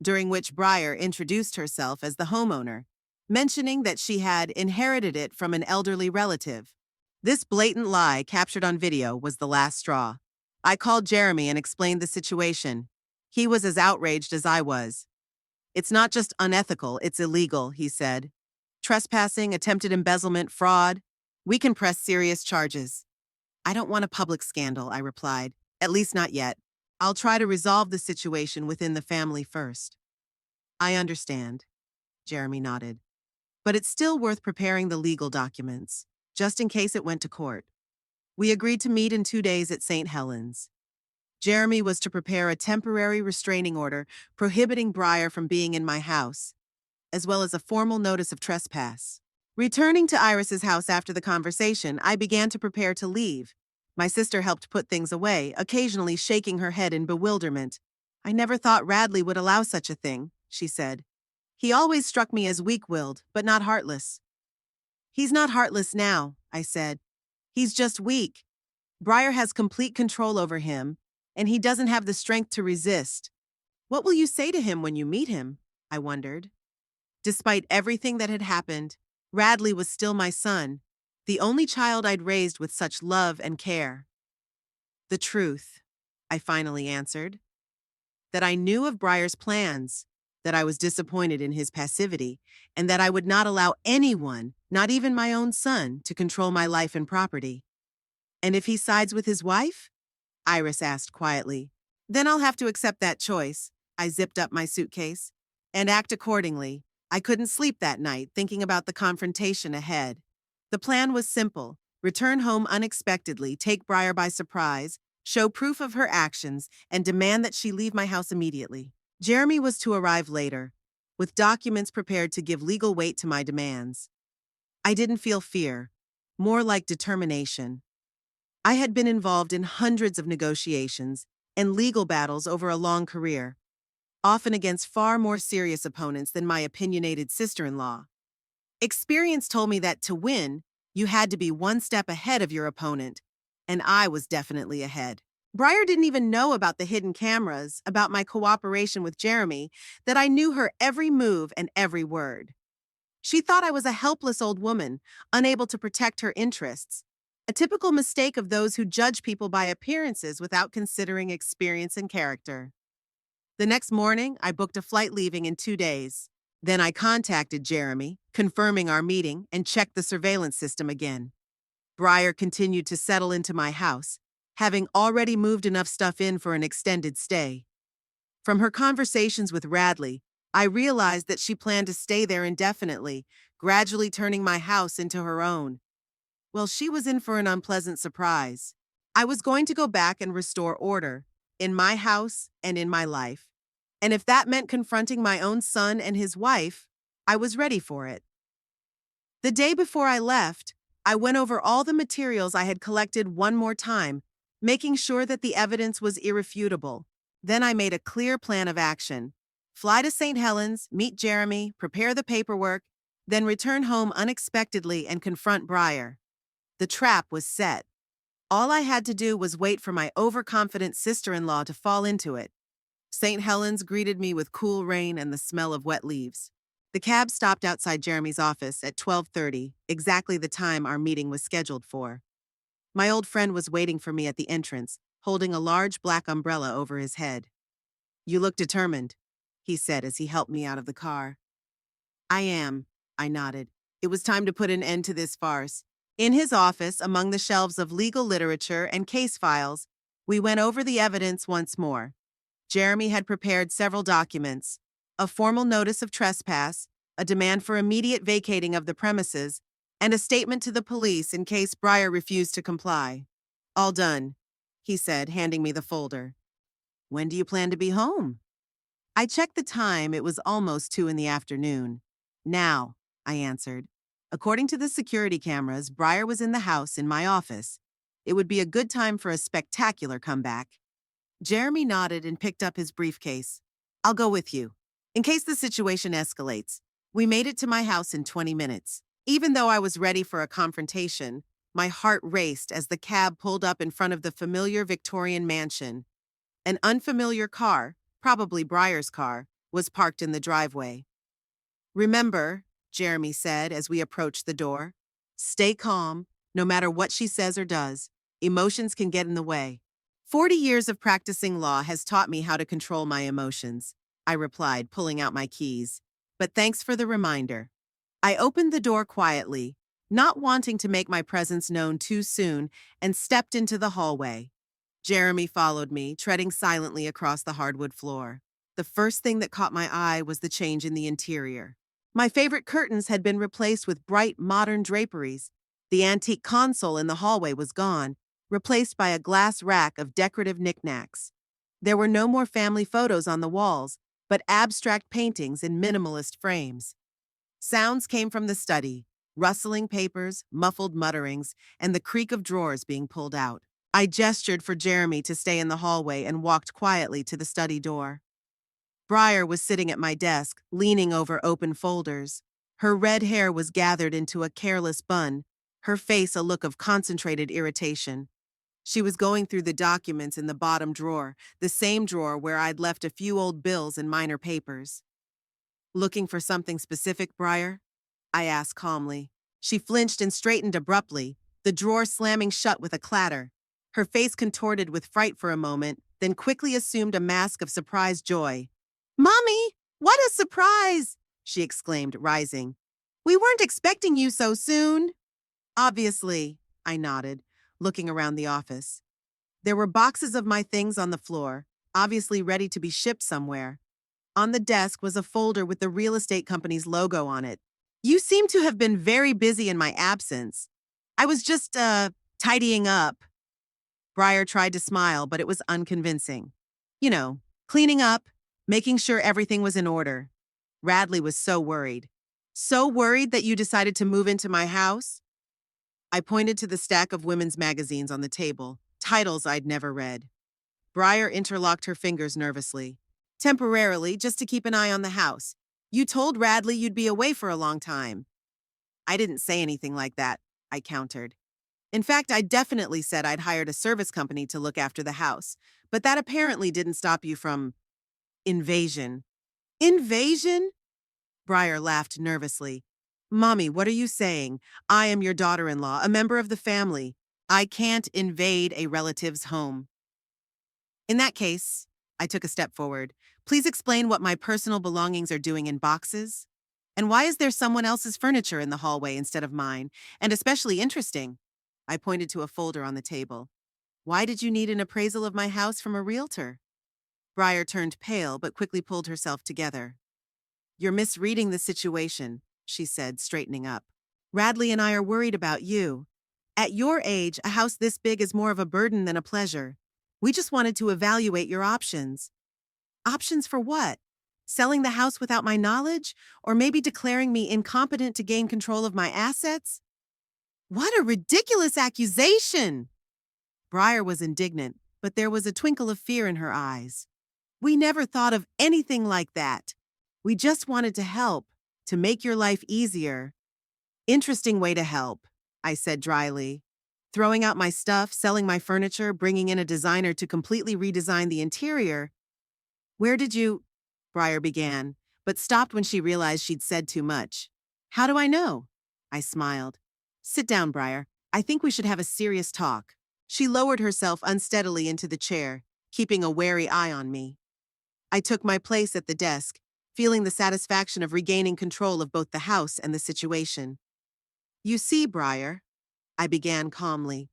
during which Briar introduced herself as the homeowner, mentioning that she had inherited it from an elderly relative. This blatant lie captured on video was the last straw. I called Jeremy and explained the situation. He was as outraged as I was. It's not just unethical, it's illegal, he said. Trespassing, attempted embezzlement, fraud. We can press serious charges. I don't want a public scandal, I replied. At least not yet. I'll try to resolve the situation within the family first. I understand, Jeremy nodded. But it's still worth preparing the legal documents, just in case it went to court. We agreed to meet in 2 days at St. Helens. Jeremy was to prepare a temporary restraining order prohibiting Briar from being in my house, as well as a formal notice of trespass. Returning to Iris's house after the conversation, I began to prepare to leave. My sister helped put things away, occasionally shaking her head in bewilderment. I never thought Radley would allow such a thing, she said. He always struck me as weak-willed, but not heartless. He's not heartless now, I said. He's just weak. Briar has complete control over him, and he doesn't have the strength to resist. What will you say to him when you meet him? I wondered. Despite everything that had happened, Radley was still my son, the only child I'd raised with such love and care. The truth, I finally answered. That I knew of Briar's plans, that I was disappointed in his passivity, and that I would not allow anyone, not even my own son, to control my life and property. And if he sides with his wife? Iris asked quietly. Then I'll have to accept that choice. I zipped up my suitcase and act accordingly. I couldn't sleep that night thinking about the confrontation ahead. The plan was simple: return home unexpectedly, take Briar by surprise, show proof of her actions, and demand that she leave my house immediately. Jeremy was to arrive later, with documents prepared to give legal weight to my demands. I didn't feel fear, more like determination. I had been involved in hundreds of negotiations and legal battles over a long career, often against far more serious opponents than my opinionated sister-in-law. Experience told me that to win, you had to be one step ahead of your opponent, and I was definitely ahead. Briar didn't even know about the hidden cameras, about my cooperation with Jeremy, that I knew her every move and every word. She thought I was a helpless old woman, unable to protect her interests, a typical mistake of those who judge people by appearances without considering experience and character. The next morning, I booked a flight leaving in 2 days. Then I contacted Jeremy, confirming our meeting, and checked the surveillance system again. Briar continued to settle into my house, having already moved enough stuff in for an extended stay. From her conversations with Radley, I realized that she planned to stay there indefinitely, gradually turning my house into her own. Well, she was in for an unpleasant surprise. I was going to go back and restore order, in my house and in my life. And if that meant confronting my own son and his wife, I was ready for it. The day before I left, I went over all the materials I had collected one more time, making sure that the evidence was irrefutable. Then I made a clear plan of action. Fly to St. Helens, meet Jeremy, prepare the paperwork, then return home unexpectedly and confront Briar. The trap was set. All I had to do was wait for my overconfident sister-in-law to fall into it. St. Helens greeted me with cool rain and the smell of wet leaves. The cab stopped outside Jeremy's office at 12:30, exactly the time our meeting was scheduled for. My old friend was waiting for me at the entrance, holding a large black umbrella over his head. "You look determined," he said as he helped me out of the car. "I am," I nodded. It was time to put an end to this farce. In his office, among the shelves of legal literature and case files, we went over the evidence once more. Jeremy had prepared several documents: a formal notice of trespass, a demand for immediate vacating of the premises, and a statement to the police in case Briar refused to comply. "All done," he said, handing me the folder. "When do you plan to be home?" I checked the time. It was almost 2 in the afternoon. "Now," I answered. According to the security cameras, Briar was in the house in my office. It would be a good time for a spectacular comeback. Jeremy nodded and picked up his briefcase. "I'll go with you, in case the situation escalates." We made it to my house in 20 minutes. Even though I was ready for a confrontation, my heart raced as the cab pulled up in front of the familiar Victorian mansion. An unfamiliar car, probably Briar's car, was parked in the driveway. "Remember," Jeremy said as we approached the door, "stay calm, no matter what she says or does. Emotions can get in the way." 40 years of practicing law has taught me how to control my emotions, I replied, pulling out my keys. But thanks for the reminder. I opened the door quietly, not wanting to make my presence known too soon, and stepped into the hallway. Jeremy followed me, treading silently across the hardwood floor. The first thing that caught my eye was the change in the interior. My favorite curtains had been replaced with bright, modern draperies. The antique console in the hallway was gone, replaced by a glass rack of decorative knickknacks. There were no more family photos on the walls, but abstract paintings in minimalist frames. Sounds came from the study: rustling papers, muffled mutterings, and the creak of drawers being pulled out. I gestured for Jeremy to stay in the hallway and walked quietly to the study door. Briar was sitting at my desk, leaning over open folders. Her red hair was gathered into a careless bun, her face a look of concentrated irritation. She was going through the documents in the bottom drawer, the same drawer where I'd left a few old bills and minor papers. Looking for something specific, Briar? I asked calmly. She flinched and straightened abruptly, the drawer slamming shut with a clatter. Her face contorted with fright for a moment, then quickly assumed a mask of surprised joy. "Mommy, what a surprise!" she exclaimed, rising. "We weren't expecting you so soon." "Obviously," I nodded, looking around the office. There were boxes of my things on the floor, obviously ready to be shipped somewhere. On the desk was a folder with the real estate company's logo on it. "You seem to have been very busy in my absence." "I was just, tidying up." Briar tried to smile, but it was unconvincing. "You know, cleaning up, making sure everything was in order." Radley was so worried. "So worried that you decided to move into my house?" I pointed to the stack of women's magazines on the table, titles I'd never read. Briar interlocked her fingers nervously. "Temporarily, just to keep an eye on the house. You told Radley you'd be away for a long time." "I didn't say anything like that," I countered. "In fact, I definitely said I'd hired a service company to look after the house, but that apparently didn't stop you from invasion." "Invasion?" Briar laughed nervously. "Mommy, what are you saying? I am your daughter-in-law, a member of the family. I can't invade a relative's home." "In that case," I took a step forward, "please explain what my personal belongings are doing in boxes. And why is there someone else's furniture in the hallway instead of mine? And especially interesting." I pointed to a folder on the table. "Why did you need an appraisal of my house from a realtor?" Briar turned pale, but quickly pulled herself together. "You're misreading the situation," she said, straightening up. "Radley and I are worried about you. At your age, a house this big is more of a burden than a pleasure. We just wanted to evaluate your options." "Options for what? Selling the house without my knowledge? Or maybe declaring me incompetent to gain control of my assets?" "What a ridiculous accusation!" Briar was indignant, but there was a twinkle of fear in her eyes. "We never thought of anything like that. We just wanted to help, to make your life easier." "Interesting way to help," I said dryly. "Throwing out my stuff, selling my furniture, bringing in a designer to completely redesign the interior." "Where did you—" Briar began, but stopped when she realized she'd said too much. "How do I know?" I smiled. "Sit down, Briar. I think we should have a serious talk." She lowered herself unsteadily into the chair, keeping a wary eye on me. I took my place at the desk, feeling the satisfaction of regaining control of both the house and the situation. "You see, Briar," I began calmly,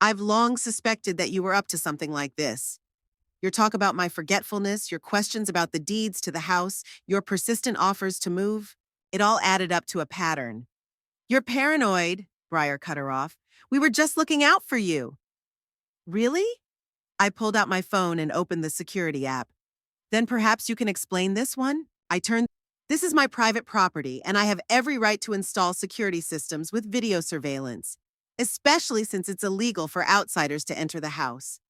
"I've long suspected that you were up to something like this. Your talk about my forgetfulness, your questions about the deeds to the house, your persistent offers to move, it all added up to a pattern." "You're paranoid," Briar cut her off. "We were just looking out for you." "Really?" I pulled out my phone and opened the security app. "Then perhaps you can explain this one?" "This is my private property, and I have every right to install security systems with video surveillance, especially since it's illegal for outsiders to enter the house."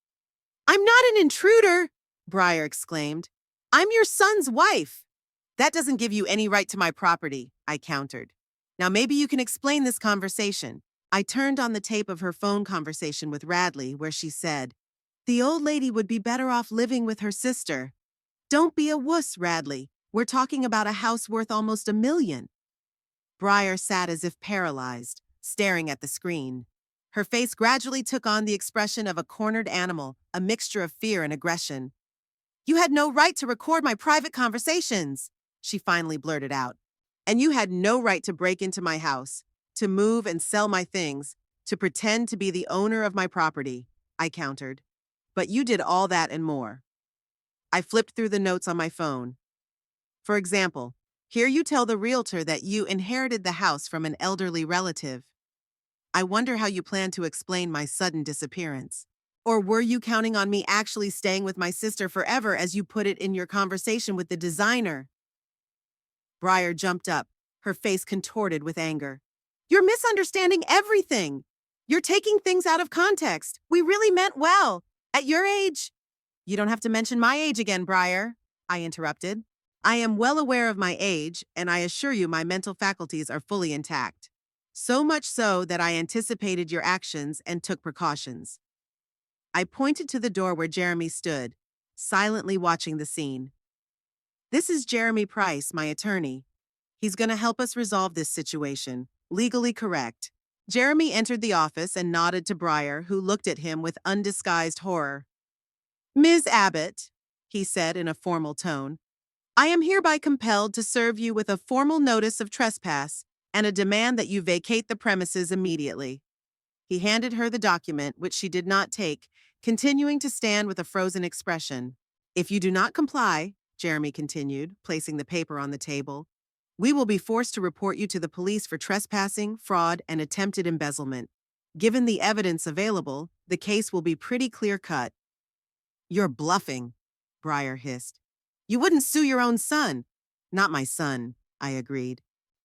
"I'm not an intruder!" Briar exclaimed. "I'm your son's wife." "That doesn't give you any right to my property," I countered. "Now maybe you can explain this conversation." I turned on the tape of her phone conversation with Radley, where she said, "The old lady would be better off living with her sister." "Don't be a wuss, Radley. We're talking about a house worth almost $1 million. Briar sat as if paralyzed, staring at the screen. Her face gradually took on the expression of a cornered animal, a mixture of fear and aggression. "You had no right to record my private conversations," she finally blurted out. "And you had no right to break into my house, to move and sell my things, to pretend to be the owner of my property," I countered. "But you did all that and more." I flipped through the notes on my phone. For example, here you tell the realtor that you inherited the house from an elderly relative. I wonder how you plan to explain my sudden disappearance. Or were you counting on me actually staying with my sister forever, as you put it in your conversation with the designer? Briar jumped up, her face contorted with anger. "You're misunderstanding everything. You're taking things out of context. We really meant well. At your age—" "You don't have to mention my age again, Briar," I interrupted. "I am well aware of my age, and I assure you my mental faculties are fully intact. So much so that I anticipated your actions and took precautions. I pointed to the door where Jeremy stood, silently watching the scene. This is Jeremy Price, my attorney. He's going to help us resolve this situation. Legally correct. Jeremy entered the office and nodded to Breyer, who looked at him with undisguised horror. Ms. Abbott, he said in a formal tone, I am hereby compelled to serve you with a formal notice of trespass and a demand that you vacate the premises immediately. He handed her the document, which she did not take, continuing to stand with a frozen expression. If you do not comply, Jeremy continued, placing the paper on the table, we will be forced to report you to the police for trespassing, fraud, and attempted embezzlement. Given the evidence available, the case will be pretty clear-cut. You're bluffing, Breyer hissed. You wouldn't sue your own son. Not my son, I agreed.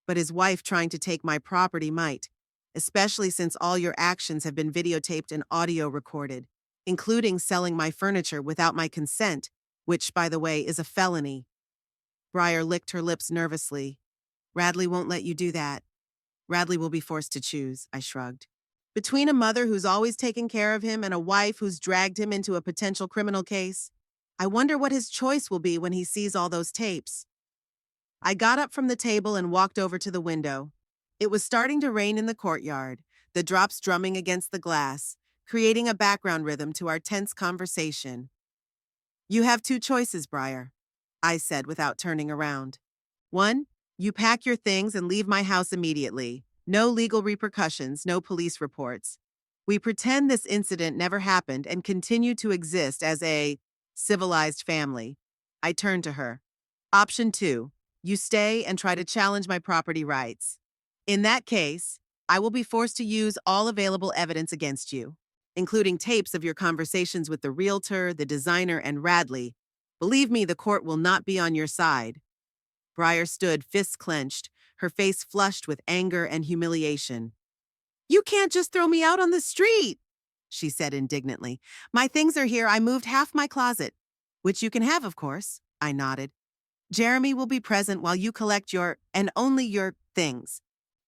But his wife trying to take my property might, especially since all your actions have been videotaped and audio recorded, including selling my furniture without my consent, which, by the way, is a felony. Breyer licked her lips nervously. Radley won't let you do that. Radley will be forced to choose, I shrugged. Between a mother who's always taken care of him and a wife who's dragged him into a potential criminal case, I wonder what his choice will be when he sees all those tapes. I got up from the table and walked over to the window. It was starting to rain in the courtyard, the drops drumming against the glass, creating a background rhythm to our tense conversation. You have two choices, Breyer, I said without turning around. One, you pack your things and leave my house immediately. No legal repercussions, no police reports. We pretend this incident never happened and continue to exist as a civilized family. I turned to her. Option 2, you stay and try to challenge my property rights. In that case, I will be forced to use all available evidence against you, including tapes of your conversations with the realtor, the designer, and Radley. Believe me, the court will not be on your side. Breyer stood, fists clenched, her face flushed with anger and humiliation. You can't just throw me out on the street, she said indignantly. My things are here. I moved half my closet. Which you can have, of course, I nodded. Jeremy will be present while you collect your, and only your, things.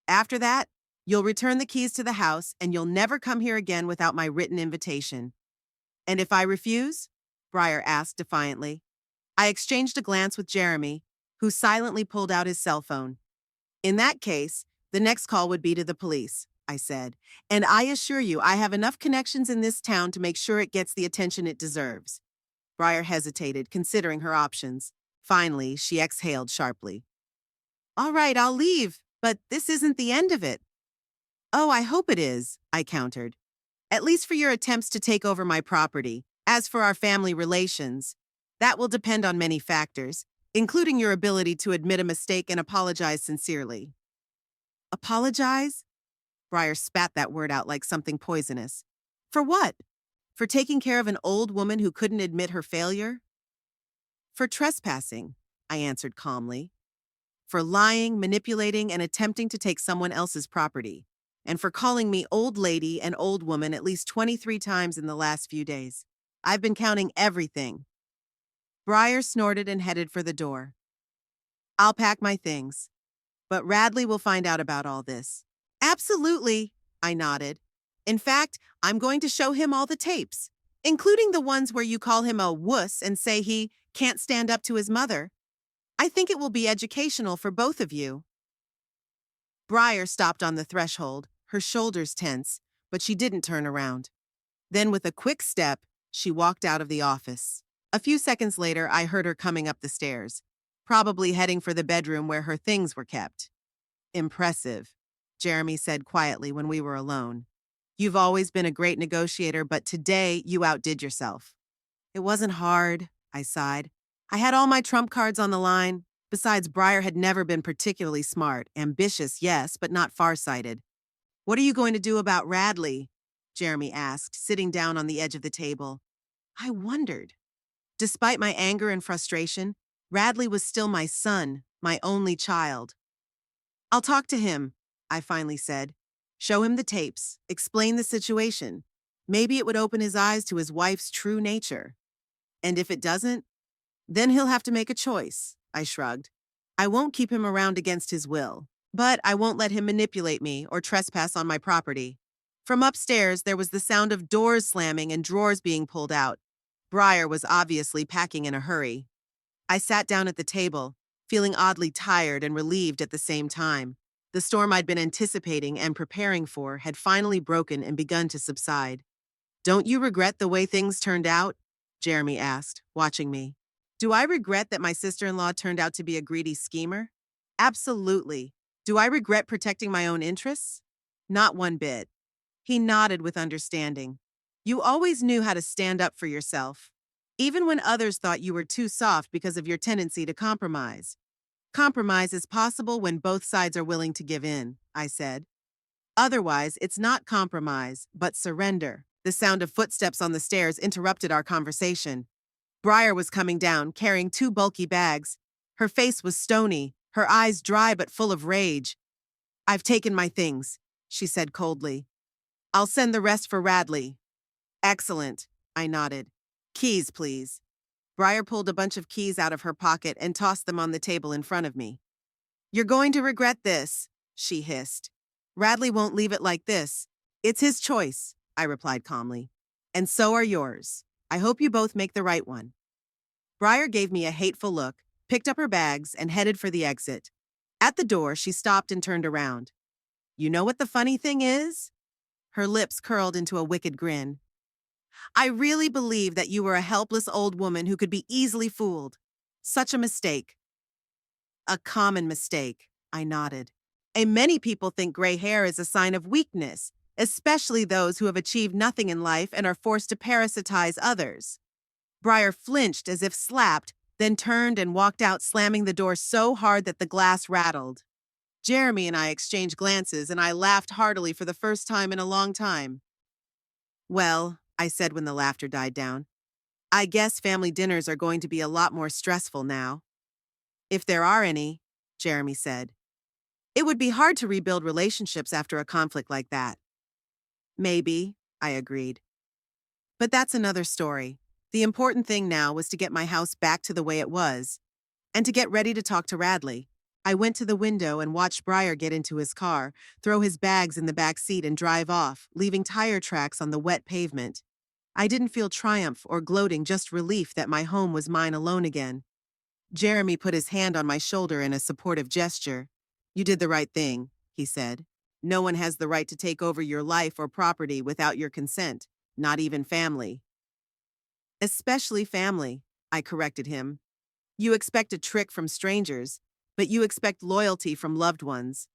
After that, you'll return the keys to the house and you'll never come here again without my written invitation. And if I refuse? Breyer asked defiantly. I exchanged a glance with Jeremy, who silently pulled out his cell phone. In that case, the next call would be to the police, I said, and I assure you I have enough connections in this town to make sure it gets the attention it deserves. Breyer hesitated, considering her options. Finally, she exhaled sharply. All right, I'll leave, but this isn't the end of it. Oh, I hope it is, I countered. At least for your attempts to take over my property. As for our family relations, that will depend on many factors, including your ability to admit a mistake and apologize sincerely. Apologize? Breyer spat that word out like something poisonous. For what? For taking care of an old woman who couldn't admit her failure? For trespassing, I answered calmly. For lying, manipulating, and attempting to take someone else's property. And for calling me old lady and old woman at least 23 times in the last few days. I've been counting everything. Breyer snorted and headed for the door. I'll pack my things. But Radley will find out about all this. Absolutely, I nodded. In fact, I'm going to show him all the tapes, including the ones where you call him a wuss and say he can't stand up to his mother. I think it will be educational for both of you. Breyer stopped on the threshold, her shoulders tense, but she didn't turn around. Then with a quick step, she walked out of the office. A few seconds later, I heard her coming up the stairs, probably heading for the bedroom where her things were kept. Impressive, Jeremy said quietly when we were alone. You've always been a great negotiator, but today you outdid yourself. It wasn't hard, I sighed. I had all my trump cards on the line. Besides, Breyer had never been particularly smart. Ambitious, yes, but not farsighted. What are you going to do about Radley? Jeremy asked, sitting down on the edge of the table. I wondered. Despite my anger and frustration, Radley was still my son, my only child. I'll talk to him, I finally said. Show him the tapes, explain the situation. Maybe it would open his eyes to his wife's true nature. And if it doesn't, then he'll have to make a choice, I shrugged. I won't keep him around against his will. But I won't let him manipulate me or trespass on my property. From upstairs, there was the sound of doors slamming and drawers being pulled out. Briar was obviously packing in a hurry. I sat down at the table, feeling oddly tired and relieved at the same time. The storm I'd been anticipating and preparing for had finally broken and begun to subside. "Don't you regret the way things turned out?" Jeremy asked, watching me. Do I regret that my sister-in-law turned out to be a greedy schemer? Absolutely. Do I regret protecting my own interests? Not one bit. He nodded with understanding. You always knew how to stand up for yourself, even when others thought you were too soft because of your tendency to compromise. Compromise is possible when both sides are willing to give in, I said. Otherwise, it's not compromise, but surrender. The sound of footsteps on the stairs interrupted our conversation. Briar was coming down, carrying two bulky bags. Her face was stony, her eyes dry but full of rage. "I've taken my things," she said coldly. "I'll send the rest for Radley." "Excellent," I nodded. "Keys, please." Briar pulled a bunch of keys out of her pocket and tossed them on the table in front of me. "You're going to regret this," she hissed. "Radley won't leave it like this. It's his choice," I replied calmly. "And so are yours. I hope you both make the right one." Briar gave me a hateful look, picked up her bags, and headed for the exit. At the door, she stopped and turned around. "You know what the funny thing is?" Her lips curled into a wicked grin. "I really believe that you were a helpless old woman who could be easily fooled. Such a mistake." "A common mistake," I nodded. Many people think gray hair is a sign of weakness, especially those who have achieved nothing in life and are forced to parasitize others. Briar flinched as if slapped, then turned and walked out, slamming the door so hard that the glass rattled. Jeremy and I exchanged glances, and I laughed heartily for the first time in a long time. "Well," I said when the laughter died down, "I guess family dinners are going to be a lot more stressful now." "If there are any," Jeremy said. "It would be hard to rebuild relationships after a conflict like that." "Maybe," I agreed. "But that's another story. The important thing now was to get my house back to the way it was, and to get ready to talk to Radley." I went to the window and watched Briar get into his car, throw his bags in the back seat and drive off, leaving tire tracks on the wet pavement. I didn't feel triumph or gloating, just relief that my home was mine alone again. Jeremy put his hand on my shoulder in a supportive gesture. "You did the right thing," he said. "No one has the right to take over your life or property without your consent, not even family." "Especially family," I corrected him. "You expect a trick from strangers, but you expect loyalty from loved ones."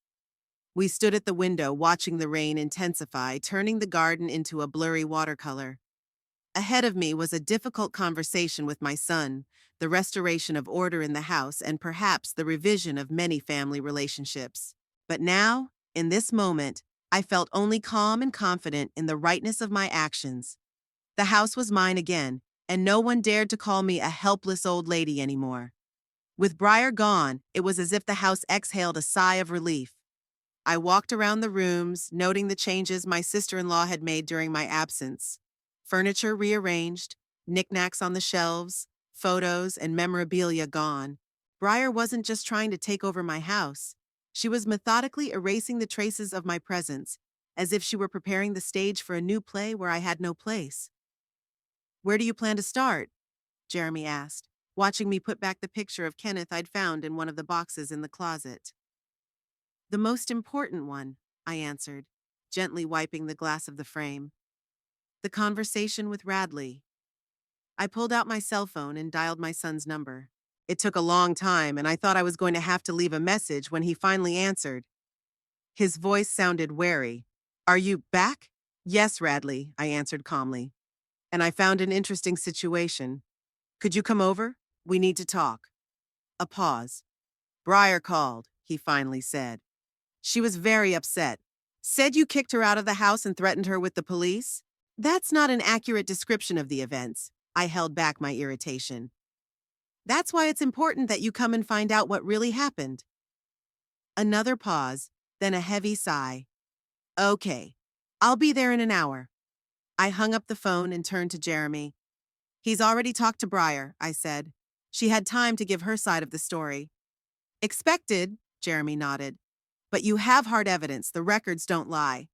We stood at the window watching the rain intensify, turning the garden into a blurry watercolor. Ahead of me was a difficult conversation with my son, the restoration of order in the house, and perhaps the revision of many family relationships. But now, in this moment, I felt only calm and confident in the rightness of my actions. The house was mine again, and no one dared to call me a helpless old lady anymore. With Briar gone, it was as if the house exhaled a sigh of relief. I walked around the rooms, noting the changes my sister-in-law had made during my absence. Furniture rearranged, knickknacks on the shelves, photos and memorabilia gone. Briar wasn't just trying to take over my house. She was methodically erasing the traces of my presence, as if she were preparing the stage for a new play where I had no place. "Where do you plan to start?" Jeremy asked, watching me put back the picture of Kenneth I'd found in one of the boxes in the closet. "The most important one," I answered, gently wiping the glass of the frame. "The conversation with Radley." I pulled out my cell phone and dialed my son's number. It took a long time, and I thought I was going to have to leave a message when he finally answered. His voice sounded wary. "Are you back?" "Yes, Radley," I answered calmly. "And I found an interesting situation. Could you come over? We need to talk." A pause. "Briar called," he finally said. "She was very upset. Said you kicked her out of the house and threatened her with the police?" "That's not an accurate description of the events." I held back my irritation. "That's why it's important that you come and find out what really happened." Another pause, then a heavy sigh. "Okay, I'll be there in an hour." I hung up the phone and turned to Jeremy. "He's already talked to Briar," I said. "She had time to give her side of the story." "Expected," Jeremy nodded. But you have hard evidence. The records don't lie.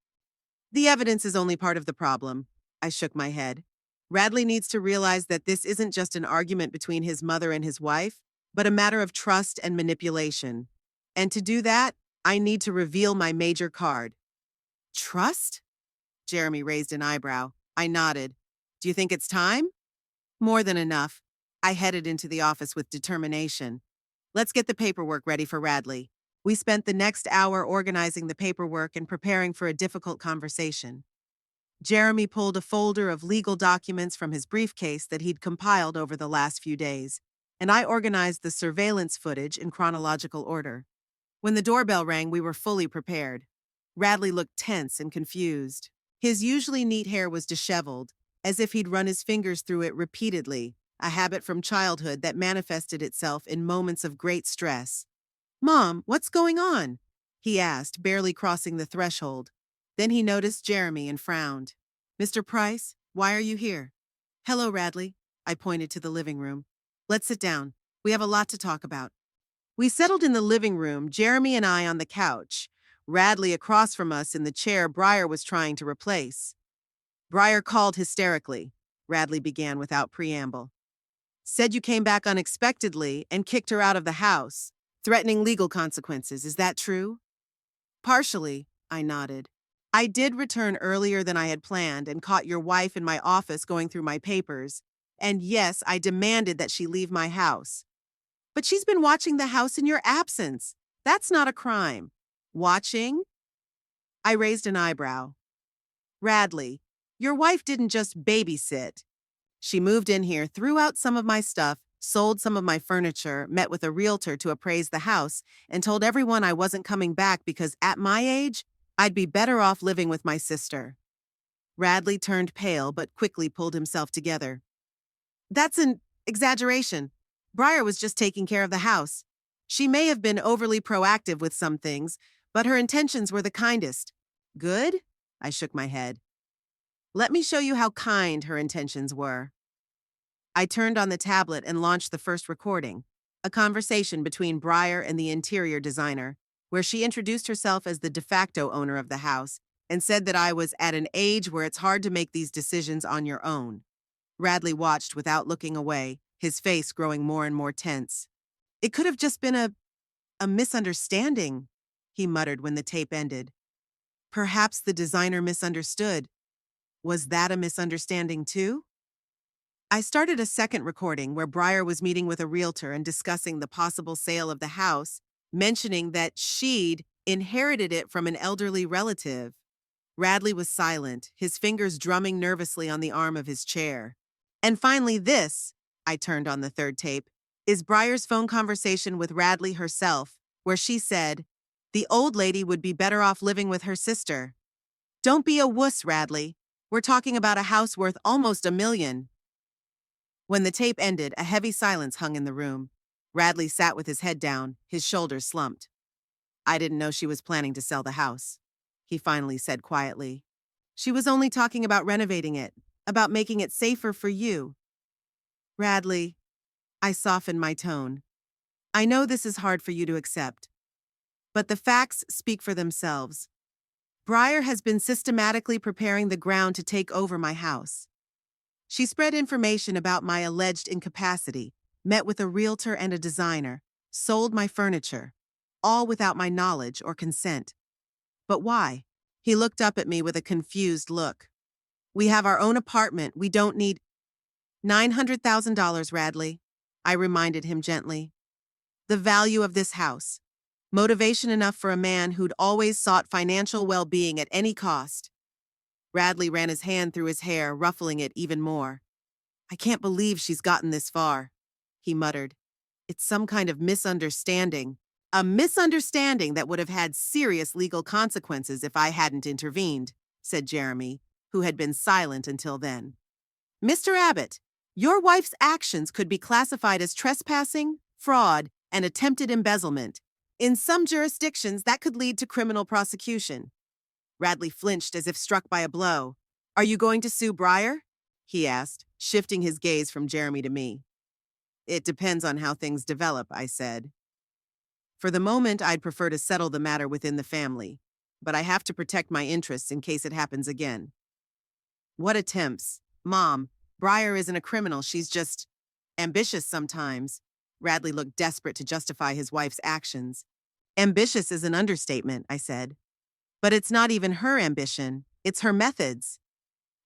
The evidence is only part of the problem. I shook my head. Radley needs to realize that this isn't just an argument between his mother and his wife, but a matter of trust and manipulation. And to do that, I need to reveal my major card. Trust? Jeremy raised an eyebrow. I nodded. Do you think it's time? More than enough. I headed into the office with determination. Let's get the paperwork ready for Radley. We spent the next hour organizing the paperwork and preparing for a difficult conversation. Jeremy pulled a folder of legal documents from his briefcase that he'd compiled over the last few days, and I organized the surveillance footage in chronological order. When the doorbell rang, we were fully prepared. Radley looked tense and confused. His usually neat hair was disheveled, as if he'd run his fingers through it repeatedly, a habit from childhood that manifested itself in moments of great stress. "Mom, what's going on?" he asked, barely crossing the threshold. Then he noticed Jeremy and frowned. "Mr. Price, why are you here?" "Hello, Radley." I pointed to the living room. "Let's sit down. We have a lot to talk about." We settled in the living room, Jeremy and I on the couch, Radley across from us in the chair Briar was trying to replace. "Briar called hysterically," Radley began without preamble. "Said you came back unexpectedly and kicked her out of the house, threatening legal consequences. Is that true?" "Partially," I nodded. "I did return earlier than I had planned and caught your wife in my office going through my papers. And yes, I demanded that she leave my house. But she's been watching the house in your absence. That's not a crime." "Watching?" I raised an eyebrow. "Radley, your wife didn't just babysit. She moved in here, threw out some of my stuff, sold some of my furniture, met with a realtor to appraise the house, and told everyone I wasn't coming back because at my age, I'd be better off living with my sister." Radley turned pale but quickly pulled himself together. "That's an exaggeration. Briar was just taking care of the house. She may have been overly proactive with some things, but her intentions were the kindest." "Good?" I shook my head. "Let me show you how kind her intentions were." I turned on the tablet and launched the first recording, a conversation between Briar and the interior designer, where she introduced herself as the de facto owner of the house and said that I was at an age where it's hard to make these decisions on your own. Radley watched without looking away, his face growing more and more tense. "It could have just been a misunderstanding," he muttered when the tape ended. "Perhaps the designer misunderstood. Was that a misunderstanding too?" I started a second recording where Briar was meeting with a realtor and discussing the possible sale of the house, mentioning that she'd inherited it from an elderly relative. Radley was silent, his fingers drumming nervously on the arm of his chair. "And finally this," I turned on the third tape, "is Briar's phone conversation with Radley herself, where she said, 'The old lady would be better off living with her sister.' Don't be a wuss, Radley. We're talking about a house worth almost $1 million. When the tape ended, a heavy silence hung in the room. Radley sat with his head down, his shoulders slumped. "I didn't know she was planning to sell the house," he finally said quietly. "She was only talking about renovating it, about making it safer for you." "Radley," I softened my tone, "I know this is hard for you to accept, but the facts speak for themselves. Briar has been systematically preparing the ground to take over my house. She spread information about my alleged incapacity, met with a realtor and a designer, sold my furniture, all without my knowledge or consent. But why?" He looked up at me with a confused look. "We have our own apartment. We don't need—" $900,000, Radley," I reminded him gently. "The value of this house. Motivation enough for a man who'd always sought financial well-being at any cost." Radley ran his hand through his hair, ruffling it even more. "I can't believe she's gotten this far," he muttered. "It's some kind of misunderstanding. A misunderstanding that would have had serious legal consequences if I hadn't intervened," said Jeremy, who had been silent until then. "Mr. Abbott, your wife's actions could be classified as trespassing, fraud, and attempted embezzlement. In some jurisdictions, that could lead to criminal prosecution." Radley flinched as if struck by a blow. "Are you going to sue Briar?" he asked, shifting his gaze from Jeremy to me. "It depends on how things develop," I said. For the moment, I'd prefer to settle the matter within the family, but I have to protect my interests in case it happens again. What attempts? Mom, Briar isn't a criminal, she's just ambitious sometimes. Radley looked desperate to justify his wife's actions. Ambitious is an understatement, I said. But it's not even her ambition, it's her methods.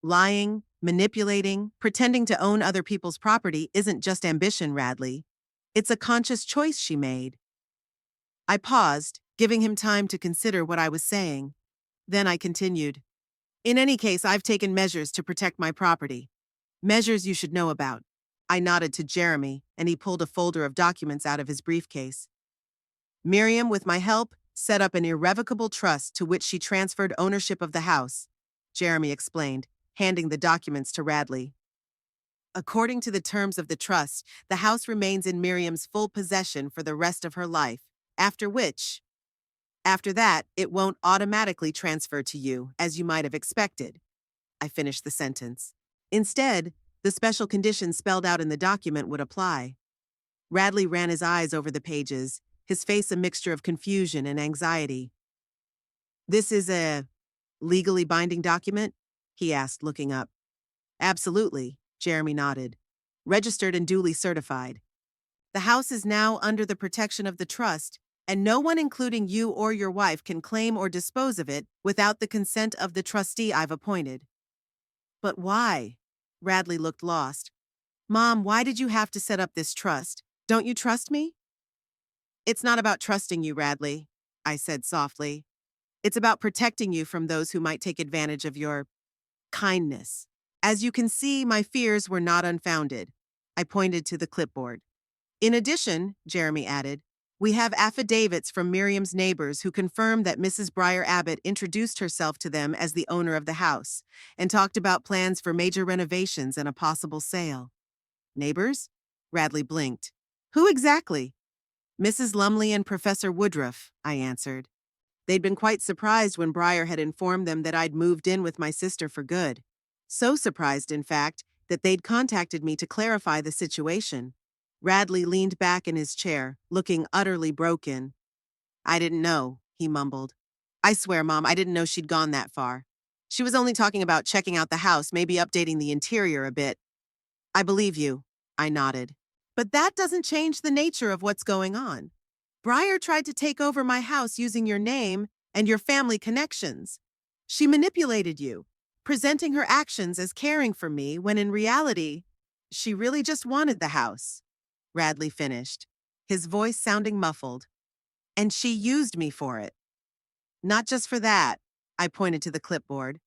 Lying, manipulating, pretending to own other people's property isn't just ambition, Radley. It's a conscious choice she made. I paused, giving him time to consider what I was saying. Then I continued. In any case, I've taken measures to protect my property. Measures you should know about. I nodded to Jeremy, and he pulled a folder of documents out of his briefcase. Miriam, with my help, set up an irrevocable trust to which she transferred ownership of the house, Jeremy explained, handing the documents to Radley. According to the terms of the trust, the house remains in Miriam's full possession for the rest of her life, after that, it won't automatically transfer to you, as you might have expected. I finished the sentence. Instead, the special conditions spelled out in the document would apply. Radley ran his eyes over the pages, his face a mixture of confusion and anxiety. This is a legally binding document? He asked, looking up. Absolutely, Jeremy nodded. Registered and duly certified. The house is now under the protection of the trust, and no one, including you or your wife, can claim or dispose of it without the consent of the trustee I've appointed. But why? Radley looked lost. Mom, why did you have to set up this trust? Don't you trust me? It's not about trusting you, Radley, I said softly. It's about protecting you from those who might take advantage of your kindness. As you can see, my fears were not unfounded. I pointed to the clipboard. In addition, Jeremy added, we have affidavits from Miriam's neighbors who confirm that Mrs. Briar Abbott introduced herself to them as the owner of the house and talked about plans for major renovations and a possible sale. Neighbors? Radley blinked. Who exactly? Mrs. Lumley and Professor Woodruff, I answered. They'd been quite surprised when Briar had informed them that I'd moved in with my sister for good. So surprised, in fact, that they'd contacted me to clarify the situation. Radley leaned back in his chair, looking utterly broken. I didn't know, he mumbled. I swear, Mom, I didn't know she'd gone that far. She was only talking about checking out the house, maybe updating the interior a bit. I believe you, I nodded. But that doesn't change the nature of what's going on. Briar tried to take over my house using your name and your family connections. She manipulated you, presenting her actions as caring for me when in reality, she really just wanted the house. Radley finished, his voice sounding muffled. And she used me for it. Not just for that, I pointed to the clipboard.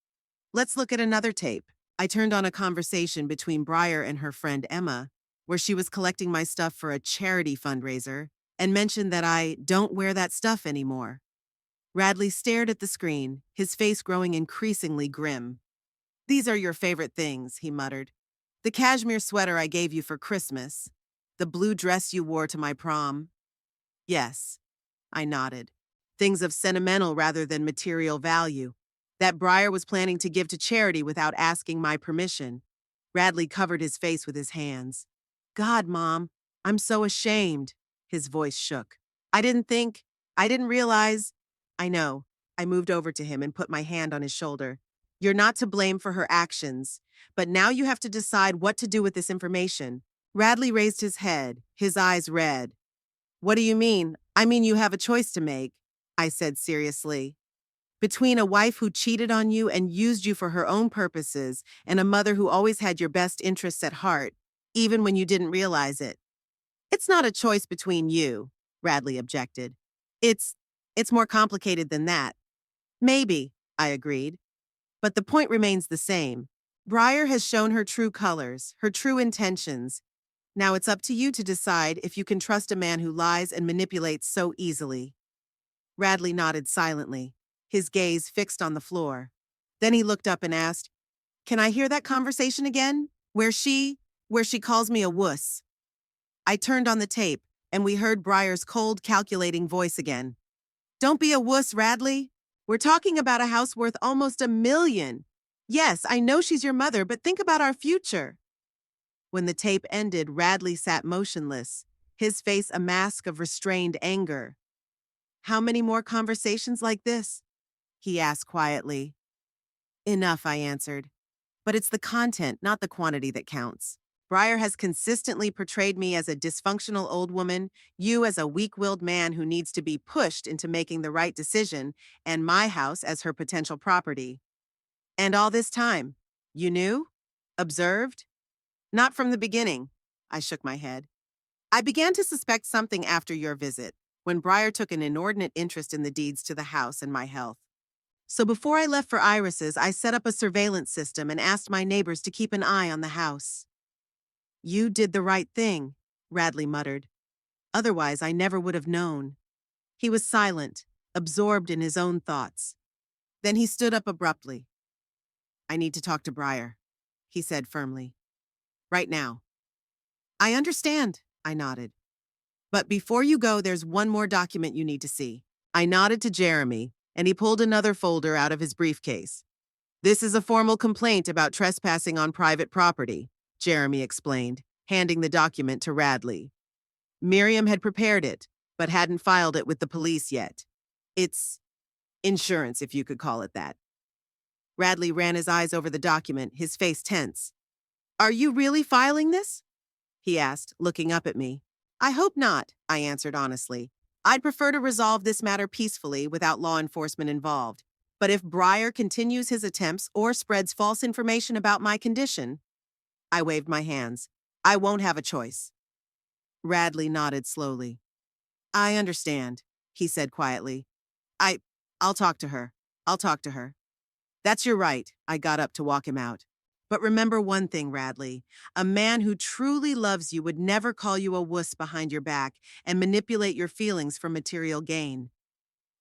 Let's look at another tape. I turned on a conversation between Briar and her friend Emma, where she was collecting my stuff for a charity fundraiser, and mentioned that I don't wear that stuff anymore. Radley stared at the screen, his face growing increasingly grim. These are your favorite things, he muttered. The cashmere sweater I gave you for Christmas. The blue dress you wore to my prom. Yes, I nodded. Things of sentimental rather than material value. That Briar was planning to give to charity without asking my permission. Radley covered his face with his hands. God, Mom, I'm so ashamed. His voice shook. I didn't realize. I know. I moved over to him and put my hand on his shoulder. You're not to blame for her actions, but now you have to decide what to do with this information. Radley raised his head, his eyes red. What do you mean? I mean you have a choice to make, I said seriously. Between a wife who cheated on you and used you for her own purposes and a mother who always had your best interests at heart, even when you didn't realize it. It's not a choice between you, Radley objected. It's more complicated than that. Maybe, I agreed. But the point remains the same. Briar has shown her true colors, her true intentions. Now it's up to you to decide if you can trust a man who lies and manipulates so easily. Radley nodded silently, his gaze fixed on the floor. Then he looked up and asked, Can I hear that conversation again? Where she calls me a wuss. I turned on the tape, and we heard Briar's cold, calculating voice again. Don't be a wuss, Radley. We're talking about a house worth almost $1 million. Yes, I know she's your mother, but think about our future. When the tape ended, Radley sat motionless, his face a mask of restrained anger. How many more conversations like this? He asked quietly. Enough, I answered. But it's the content, not the quantity that counts. Breyer has consistently portrayed me as a dysfunctional old woman, you as a weak-willed man who needs to be pushed into making the right decision, and my house as her potential property. And all this time, you knew? Observed? Not from the beginning. I shook my head. I began to suspect something after your visit, when Breyer took an inordinate interest in the deeds to the house and my health. So before I left for Iris's, I set up a surveillance system and asked my neighbors to keep an eye on the house. You did the right thing, Radley muttered. Otherwise, I never would have known. He was silent, absorbed in his own thoughts. Then he stood up abruptly. I need to talk to Breyer, he said firmly. Right now. I understand, I nodded. But before you go, there's one more document you need to see. I nodded to Jeremy, and he pulled another folder out of his briefcase. This is a formal complaint about trespassing on private property, Jeremy explained, handing the document to Radley. Miriam had prepared it, but hadn't filed it with the police yet. It's insurance, if you could call it that. Radley ran his eyes over the document, his face tense. Are you really filing this? He asked, looking up at me. I hope not, I answered honestly. I'd prefer to resolve this matter peacefully without law enforcement involved. But if Breyer continues his attempts or spreads false information about my condition, I waved my hands. I won't have a choice. Radley nodded slowly. I understand, he said quietly. I'll talk to her. I'll talk to her. That's your right, I got up to walk him out. But remember one thing, Radley. A man who truly loves you would never call you a wuss behind your back and manipulate your feelings for material gain.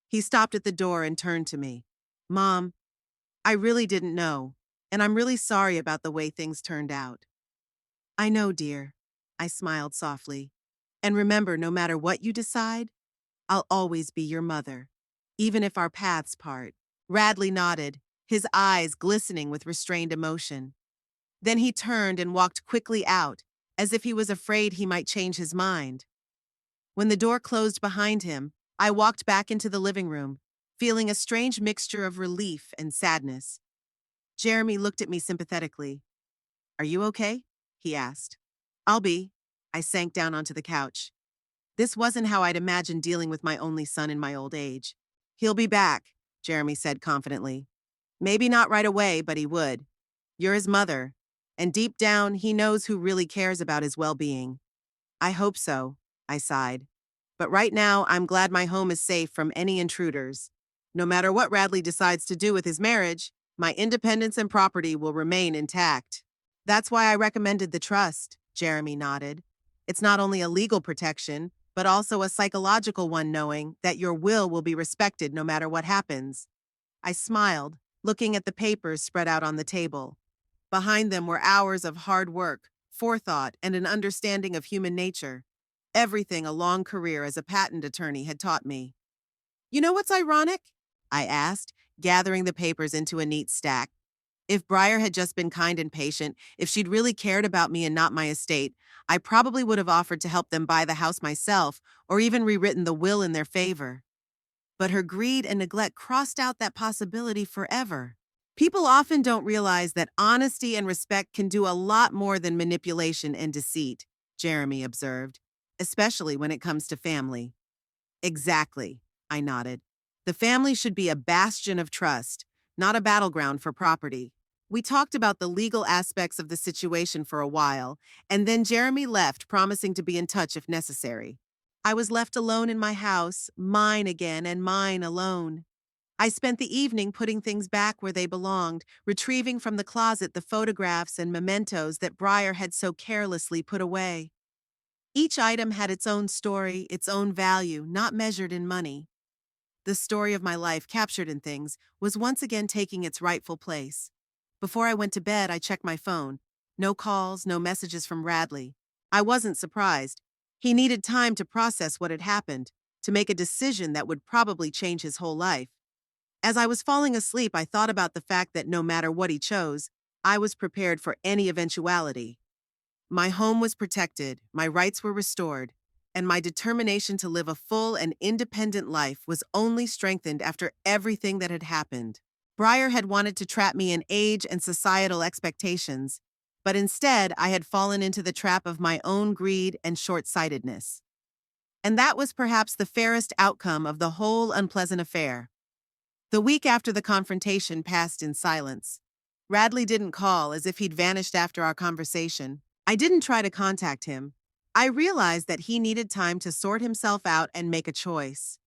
He stopped at the door and turned to me. Mom, I really didn't know, and I'm really sorry about the way things turned out. I know, dear, I smiled softly. And remember, no matter what you decide, I'll always be your mother, even if our paths part. Radley nodded, his eyes glistening with restrained emotion. Then he turned and walked quickly out, as if he was afraid he might change his mind. When the door closed behind him, I walked back into the living room, feeling a strange mixture of relief and sadness. Jeremy looked at me sympathetically. Are you okay? He asked. I'll be. I sank down onto the couch. This wasn't how I'd imagined dealing with my only son in my old age. He'll be back, Jeremy said confidently. Maybe not right away, but he would. You're his mother, and deep down, he knows who really cares about his well-being. I hope so, I sighed. But right now, I'm glad my home is safe from any intruders. No matter what Radley decides to do with his marriage, my independence and property will remain intact. That's why I recommended the trust, Jeremy nodded. It's not only a legal protection, but also a psychological one, knowing that your will be respected no matter what happens. I smiled, looking at the papers spread out on the table. Behind them were hours of hard work, forethought, and an understanding of human nature. Everything a long career as a patent attorney had taught me. You know what's ironic? I asked, gathering the papers into a neat stack. If Breyer had just been kind and patient, if she'd really cared about me and not my estate, I probably would have offered to help them buy the house myself, or even rewritten the will in their favor. But her greed and neglect crossed out that possibility forever. People often don't realize that honesty and respect can do a lot more than manipulation and deceit, Jeremy observed, especially when it comes to family. Exactly, I nodded. The family should be a bastion of trust, not a battleground for property. We talked about the legal aspects of the situation for a while, and then Jeremy left, promising to be in touch if necessary. I was left alone in my house, mine again and mine alone. I spent the evening putting things back where they belonged, retrieving from the closet the photographs and mementos that Breyer had so carelessly put away. Each item had its own story, its own value, not measured in money. The story of my life, captured in things, was once again taking its rightful place. Before I went to bed, I checked my phone. No calls, no messages from Radley. I wasn't surprised. He needed time to process what had happened, to make a decision that would probably change his whole life. As I was falling asleep, I thought about the fact that no matter what he chose, I was prepared for any eventuality. My home was protected, my rights were restored, and my determination to live a full and independent life was only strengthened after everything that had happened. Breyer had wanted to trap me in age and societal expectations, but instead I had fallen into the trap of my own greed and short-sightedness. And that was perhaps the fairest outcome of the whole unpleasant affair. The week after the confrontation passed in silence. Radley didn't call, as if he'd vanished after our conversation. I didn't try to contact him. I realized that he needed time to sort himself out and make a choice.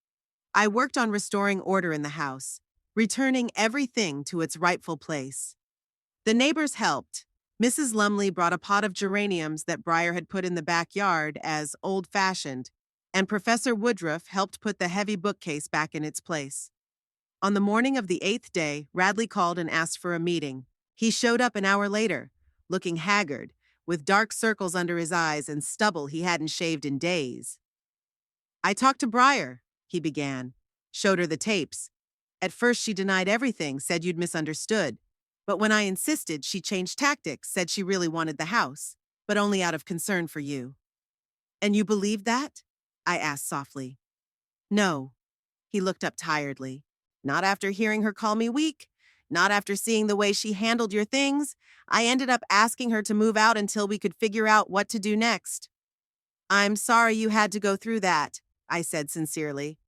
I worked on restoring order in the house, returning everything to its rightful place. The neighbors helped. Mrs. Lumley brought a pot of geraniums that Breyer had put in the backyard as old-fashioned, and Professor Woodruff helped put the heavy bookcase back in its place. On the morning of the 8th day, Radley called and asked for a meeting. He showed up an hour later, looking haggard, with dark circles under his eyes and stubble he hadn't shaved in days. "I talked to Breyer," he began. Showed her the tapes. At first she denied everything, said you'd misunderstood. But when I insisted, she changed tactics, said she really wanted the house, but only out of concern for you. "And you believed that?" I asked softly. "No." He looked up tiredly. "Not after hearing her call me weak. Not after seeing the way she handled your things. I ended up asking her to move out until we could figure out what to do next." "I'm sorry you had to go through that," I said sincerely.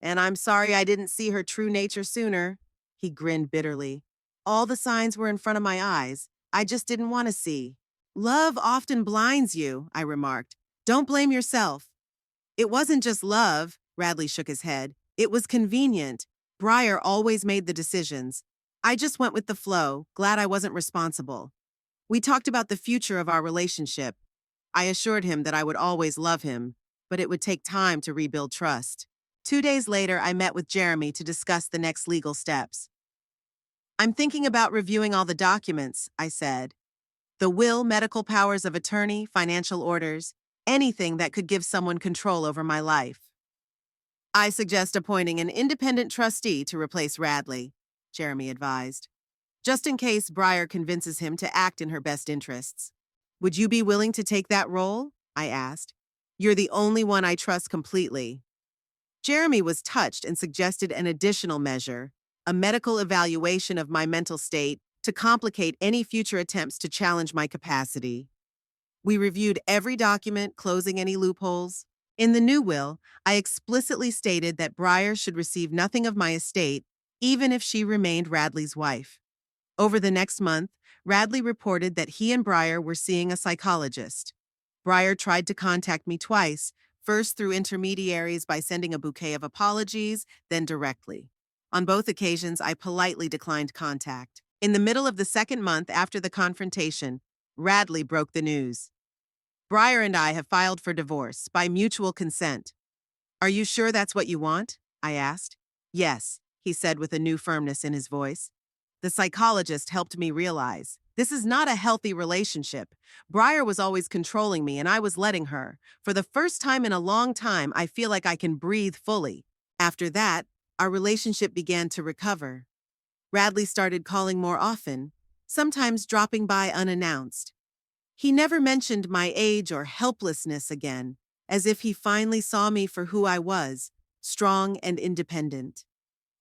"And I'm sorry I didn't see her true nature sooner." He grinned bitterly. "All the signs were in front of my eyes. I just didn't want to see." "Love often blinds you," I remarked. "Don't blame yourself." "It wasn't just love," Radley shook his head. "It was convenient. Breyer always made the decisions. I just went with the flow, glad I wasn't responsible." We talked about the future of our relationship. I assured him that I would always love him, but it would take time to rebuild trust. 2 days later, I met with Jeremy to discuss the next legal steps. "I'm thinking about reviewing all the documents," I said. "The will, medical powers of attorney, financial orders, anything that could give someone control over my life." "I suggest appointing an independent trustee to replace Radley," Jeremy advised, "just in case Breyer convinces him to act in her best interests." "Would you be willing to take that role?" I asked. "You're the only one I trust completely." Jeremy was touched and suggested an additional measure, a medical evaluation of my mental state to complicate any future attempts to challenge my capacity. We reviewed every document, closing any loopholes. In the new will, I explicitly stated that Breyer should receive nothing of my estate, even if she remained Radley's wife. Over the next month, Radley reported that he and Breyer were seeing a psychologist. Breyer tried to contact me twice, first through intermediaries by sending a bouquet of apologies, then directly. On both occasions, I politely declined contact. In the middle of the second month after the confrontation, Radley broke the news. "Breyer and I have filed for divorce by mutual consent." "Are you sure that's what you want?" I asked. "Yes," he said with a new firmness in his voice. "The psychologist helped me realize this is not a healthy relationship. Breyer was always controlling me, and I was letting her. For the first time in a long time, I feel like I can breathe fully." After that, our relationship began to recover. Radley started calling more often, sometimes dropping by unannounced. He never mentioned my age or helplessness again, as if he finally saw me for who I was, strong and independent.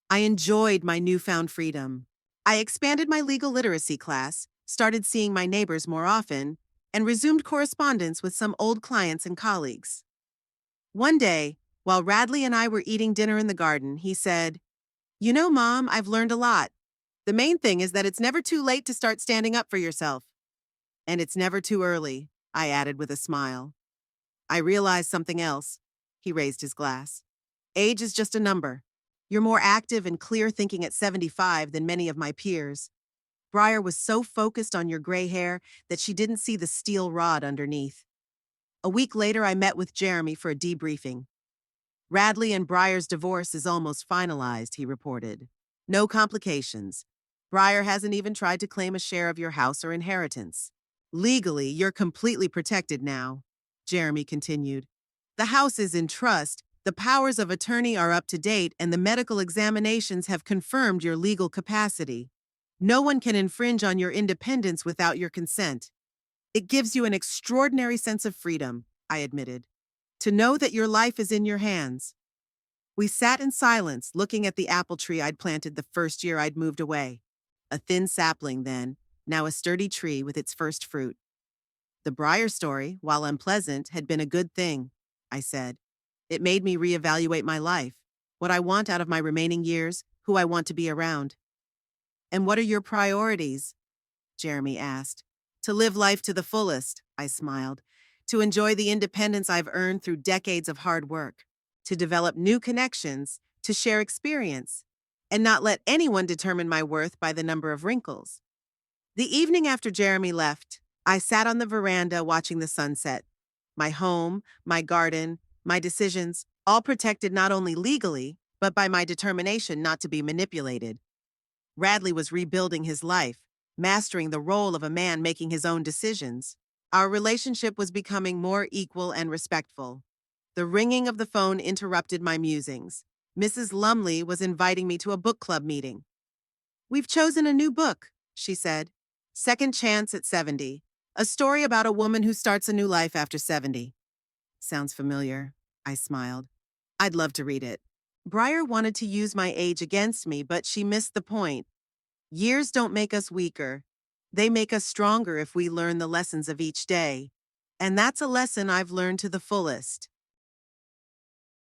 I enjoyed my newfound freedom. I expanded my legal literacy class, started seeing my neighbors more often, and resumed correspondence with some old clients and colleagues. One day, while Radley and I were eating dinner in the garden, he said, "You know, Mom, I've learned a lot. The main thing is that it's never too late to start standing up for yourself." "And it's never too early," I added with a smile. I realized something else. He raised his glass. "Age is just a number. You're more active and clear-thinking at 75 than many of my peers. Breyer was so focused on your gray hair that she didn't see the steel rod underneath." A week later, I met with Jeremy for a debriefing. "Radley and Breyer's divorce is almost finalized," he reported. "No complications. Breyer hasn't even tried to claim a share of your house or inheritance. Legally, you're completely protected now," Jeremy continued. "The house is in trust, the powers of attorney are up to date, and the medical examinations have confirmed your legal capacity. No one can infringe on your independence without your consent." "It gives you an extraordinary sense of freedom," I admitted. to know that your life is in your hands. We sat in silence, looking at the apple tree I'd planted the first year I'd moved away. A thin sapling then, now a sturdy tree with its first fruit. The Briar story, while unpleasant, had been a good thing, I said. It made me reevaluate my life, what I want out of my remaining years, who I want to be around. And what are your priorities? Jeremy asked. To live life to the fullest, I smiled. To enjoy the independence I've earned through decades of hard work. To develop new connections, to share experience, and not let anyone determine my worth by the number of wrinkles. The evening after Jeremy left, I sat on the veranda watching the sunset. My home, my garden, my decisions, all protected not only legally, but by my determination not to be manipulated. Radley was rebuilding his life, mastering the role of a man making his own decisions. Our relationship was becoming more equal and respectful. The ringing of the phone interrupted my musings. Mrs. Lumley was inviting me to a book club meeting. We've chosen a new book, she said. Second Chance at 70. A story about a woman who starts a new life after 70. Sounds familiar, I smiled. I'd love to read it. Briar wanted to use my age against me, but she missed the point. Years don't make us weaker. They make us stronger if we learn the lessons of each day. And that's a lesson I've learned to the fullest.